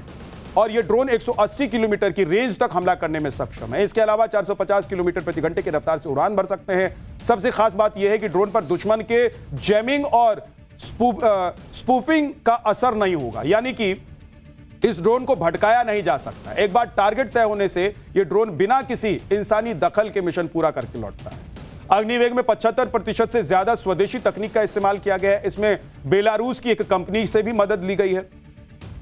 और ये ड्रोन 180 किलोमीटर की रेंज तक हमला करने में सक्षम है। इसके अलावा 450 किलोमीटर प्रति घंटे की रफ्तार से उड़ान भर सकते हैं। सबसे खास बात यह है कि ड्रोन पर दुश्मन के जैमिंग और स्पूफिंग का असर नहीं होगा, यानी कि इस ड्रोन को भटकाया नहीं जा सकता। एक बार टारगेट तय होने से यह ड्रोन बिना किसी इंसानी दखल के मिशन पूरा करके लौटता है। अग्निवेग में 75% से ज्यादा स्वदेशी तकनीक का इस्तेमाल किया गया है। इसमें बेलारूस की एक कंपनी से भी मदद ली गई है।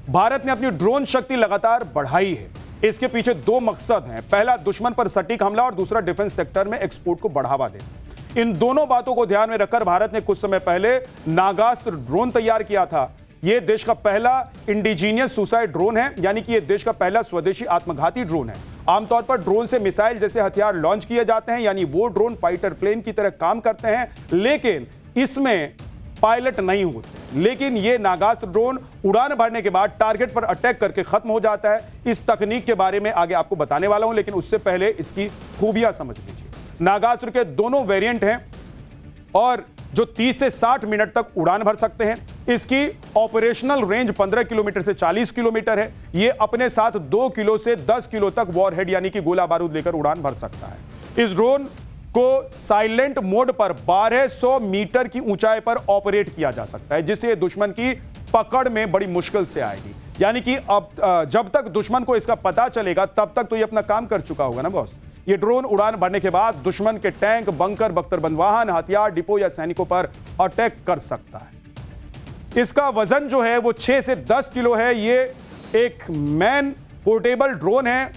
भारत ने अपनी ड्रोन शक्ति लगातार बढ़ाई है। इसके पीछे 2 मकसद हैं। पहला, दुश्मन पर सटीक हमला और दूसरा, डिफेंस सेक्टर में एक्सपोर्ट को बढ़ावा देना। इन दोनों बातों को ध्यान में रखकर भारत ने कुछ समय पहले नागास्त्र ड्रोन तैयार किया था। यह देश का पहला इंडिजीनियस सुसाइड ड्रोन है, यानी कि यह देश का पहला स्वदेशी आत्मघाती ड्रोन है। आमतौर पर ड्रोन से मिसाइल जैसे हथियार लॉन्च किए जाते हैं, यानी वो ड्रोन फाइटर प्लेन की तरह काम करते हैं, लेकिन इसमें पायलट नहीं होते। लेकिन ये नागास्त्र ड्रोन उड़ान भरने के बाद टारगेट पर अटैक करके खत्म हो जाता है। इस तकनीक के बारे में आगे आपको बताने वाला हूं, लेकिन उससे पहले इसकी खूबियां समझ लीजिए। नागास्त्र के दोनों वेरिएंट हैं और जो 30 से 60 मिनट तक उड़ान भर सकते हैं। इसकी ऑपरेशनल रेंज 15 किलोमीटर से 40 किलोमीटर है। यह अपने साथ 2 किलो से 10 किलो तक वॉरहेड यानी कि गोला बारूद लेकर उड़ान भर सकता है। इस ड्रोन को साइलेंट मोड पर 1200 मीटर की ऊंचाई पर ऑपरेट किया जा सकता है, जिससे दुश्मन की पकड़ में बड़ी मुश्किल से आएगी। यानी कि अब जब तक दुश्मन को इसका पता चलेगा तब तक तो ये अपना काम कर चुका होगा ना बॉस। ये ड्रोन उड़ान भरने के बाद दुश्मन के टैंक, बंकर, बख्तरबंद वाहन, हथियार डिपो या सैनिकों पर अटैक कर सकता है। इसका वजन जो है वो 6 से 10 किलो है। ये एक मैन पोर्टेबल ड्रोन है,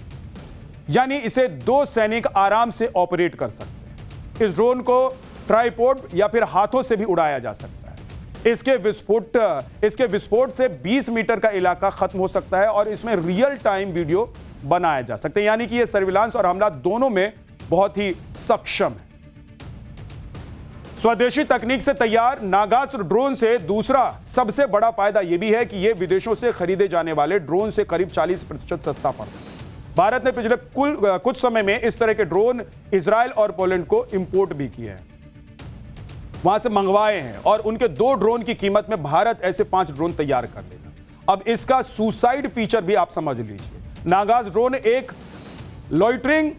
यानी इसे 2 सैनिक आराम से ऑपरेट कर सकते हैं। इस ड्रोन को ट्राइपॉड या फिर हाथों से भी उड़ाया जा सकता है। इसके विस्फोट से 20 मीटर का इलाका खत्म हो सकता है और इसमें रियल टाइम वीडियो बनाया जा सकता है, यानी कि यह सर्विलांस और हमला दोनों में बहुत ही सक्षम है। स्वदेशी तकनीक से तैयार नागास्त्र ड्रोन से दूसरा सबसे बड़ा फायदा यह भी है कि यह विदेशों से खरीदे जाने वाले ड्रोन से करीब 40% सस्ता पड़ता है। भारत ने पिछले कुछ समय में इस तरह के ड्रोन इजराइल और पोलैंड को इंपोर्ट भी किए हैं, वहां से मंगवाए हैं, और उनके 2 ड्रोन की कीमत में भारत ऐसे 5 ड्रोन तैयार कर लेगा। अब इसका सुसाइड फीचर भी आप समझ लीजिए। नागास ड्रोन एक लॉइटरिंग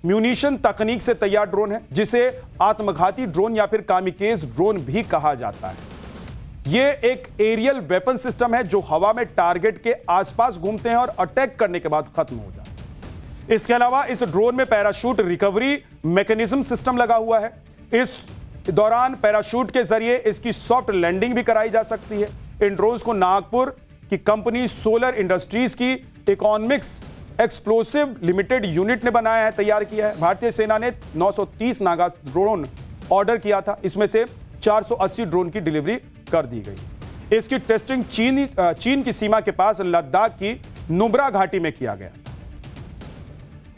म्यूनिशन तकनीक से तैयार ड्रोन है, जिसे आत्मघाती ड्रोन या फिर कामिकेज ड्रोन भी कहा जाता है। यह एक एरियल वेपन सिस्टम है जो हवा में टारगेट के आसपास घूमते हैं और अटैक करने के बाद खत्म हो जाते हैं। इसके अलावा इस ड्रोन में पैराशूट रिकवरी मैकेनिज्म सिस्टम लगा हुआ है। इस दौरान पैराशूट के जरिए इसकी सॉफ्ट लैंडिंग भी कराई जा सकती है। इन ड्रोन्स को नागपुर की कंपनी सोलर इंडस्ट्रीज की इकोनॉमिक्स एक्सप्लोसिव लिमिटेड यूनिट ने बनाया है, तैयार किया है। भारतीय सेना ने 930 नागास ड्रोन ऑर्डर किया था, इसमें से 480 ड्रोन की डिलीवरी कर दी गई। इसकी टेस्टिंग चीन की सीमा के पास लद्दाख की नुब्रा घाटी में किया गया।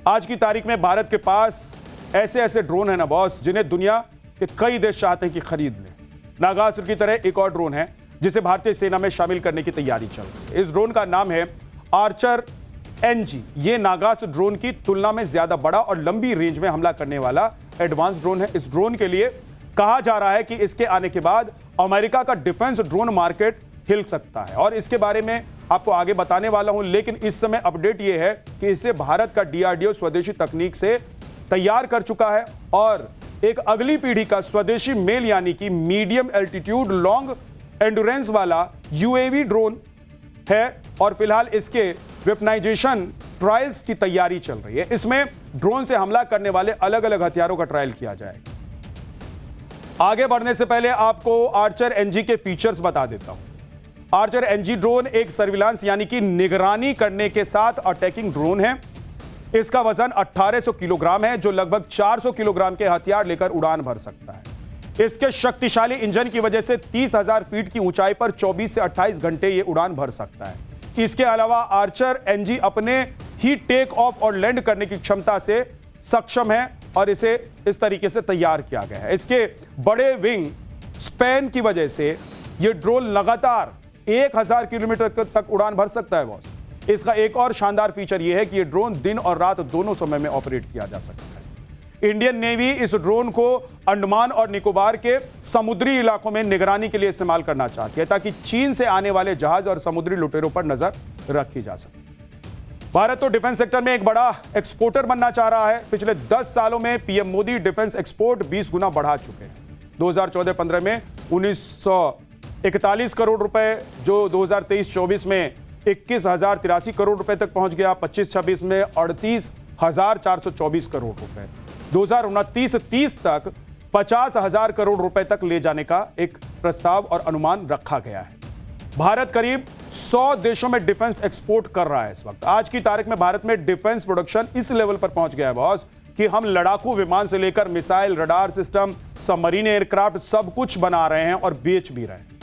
आज की तारीख में भारत के पास ऐसे ड्रोन है ना बॉस, जिन्हें दुनिया के कई देश चाहते हैं कि खरीद लें। नागास्त्र की तरह एक और ड्रोन है जिसे भारतीय सेना में शामिल करने की तैयारी चल रही है। इस ड्रोन का नाम है आर्चर NG। ये नागास्त्र ड्रोन की तुलना में ज्यादा बड़ा और लंबी रेंज में हमला करने वाला एडवांस ड्रोन है। इस ड्रोन के लिए कहा जा रहा है कि इसके आने के बाद अमेरिका का डिफेंस ड्रोन मार्केट हिल सकता है, और इसके बारे में आपको आगे बताने वाला हूं। लेकिन इस समय अपडेट यह है कि इसे भारत का DRDO स्वदेशी तकनीक से तैयार कर चुका है, और एक अगली पीढ़ी का स्वदेशी मेल यानी कि मीडियम एल्टीट्यूड लॉन्ग एंडुरेंस वाला UAV ड्रोन है, और फिलहाल इसके वेपनाइजेशन ट्रायल्स की तैयारी चल रही है। इसमें ड्रोन से हमला करने वाले अलग अलग हथियारों का ट्रायल किया जाएगा। आगे बढ़ने से पहले आपको आर्चर NG के फीचर्स बता देता हूं। आर्चर NG ड्रोन एक सर्विलांस यानी कि निगरानी करने के साथ अटैकिंग ड्रोन है। इसका वजन 1800 किलोग्राम है, जो लगभग 400 किलोग्राम के हथियार लेकर उड़ान भर सकता है। इसके शक्तिशाली इंजन की वजह से 30,000 फीट की ऊंचाई पर 24 से 28 घंटे ये उड़ान भर सकता है। इसके अलावा आर्चर NG अपने ही टेक ऑफ और लैंड करने की क्षमता से सक्षम है, और इसे इस तरीके से तैयार किया गया है। इसके बड़े विंग स्पैन की वजह से यह ड्रोन लगातार 1000 किलोमीटर तक उड़ान भर सकता है बॉस। इसका एक और शानदार फीचर यह है कि यह ड्रोन दिन और रात दोनों समय में ऑपरेट किया जा सकता है। इंडियन नेवी इस ड्रोन को अंडमान और निकोबार के समुद्री इलाकों में निगरानी के लिए इस्तेमाल करना चाहती है, ताकि चीन से आने वाले जहाज और समुद्री लुटेरों पर नजर रखी जा सके। भारत तो डिफेंस सेक्टर में एक बड़ा एक्सपोर्टर बनना चाह रहा है। पिछले 10 सालों में PM मोदी डिफेंस एक्सपोर्ट 20 गुना बढ़ा चुके हैं। 2014-15 में 1941 करोड़ रुपए, जो 2023-24 में 21,083 करोड़ रुपए तक पहुंच गया। 25-26 में 38,424 करोड़ रुपए। 2029-30 तक 50,000 करोड़ रुपए तक ले जाने का एक प्रस्ताव और अनुमान रखा गया है। भारत करीब 100 देशों में डिफेंस एक्सपोर्ट कर रहा है इस वक्त। आज की तारीख में भारत में डिफेंस प्रोडक्शन इस लेवल पर पहुंच गया है बॉस कि हम लड़ाकू विमान से लेकर missile, radar system, submarine aircraft सब कुछ बना रहे हैं और बेच भी रहे हैं।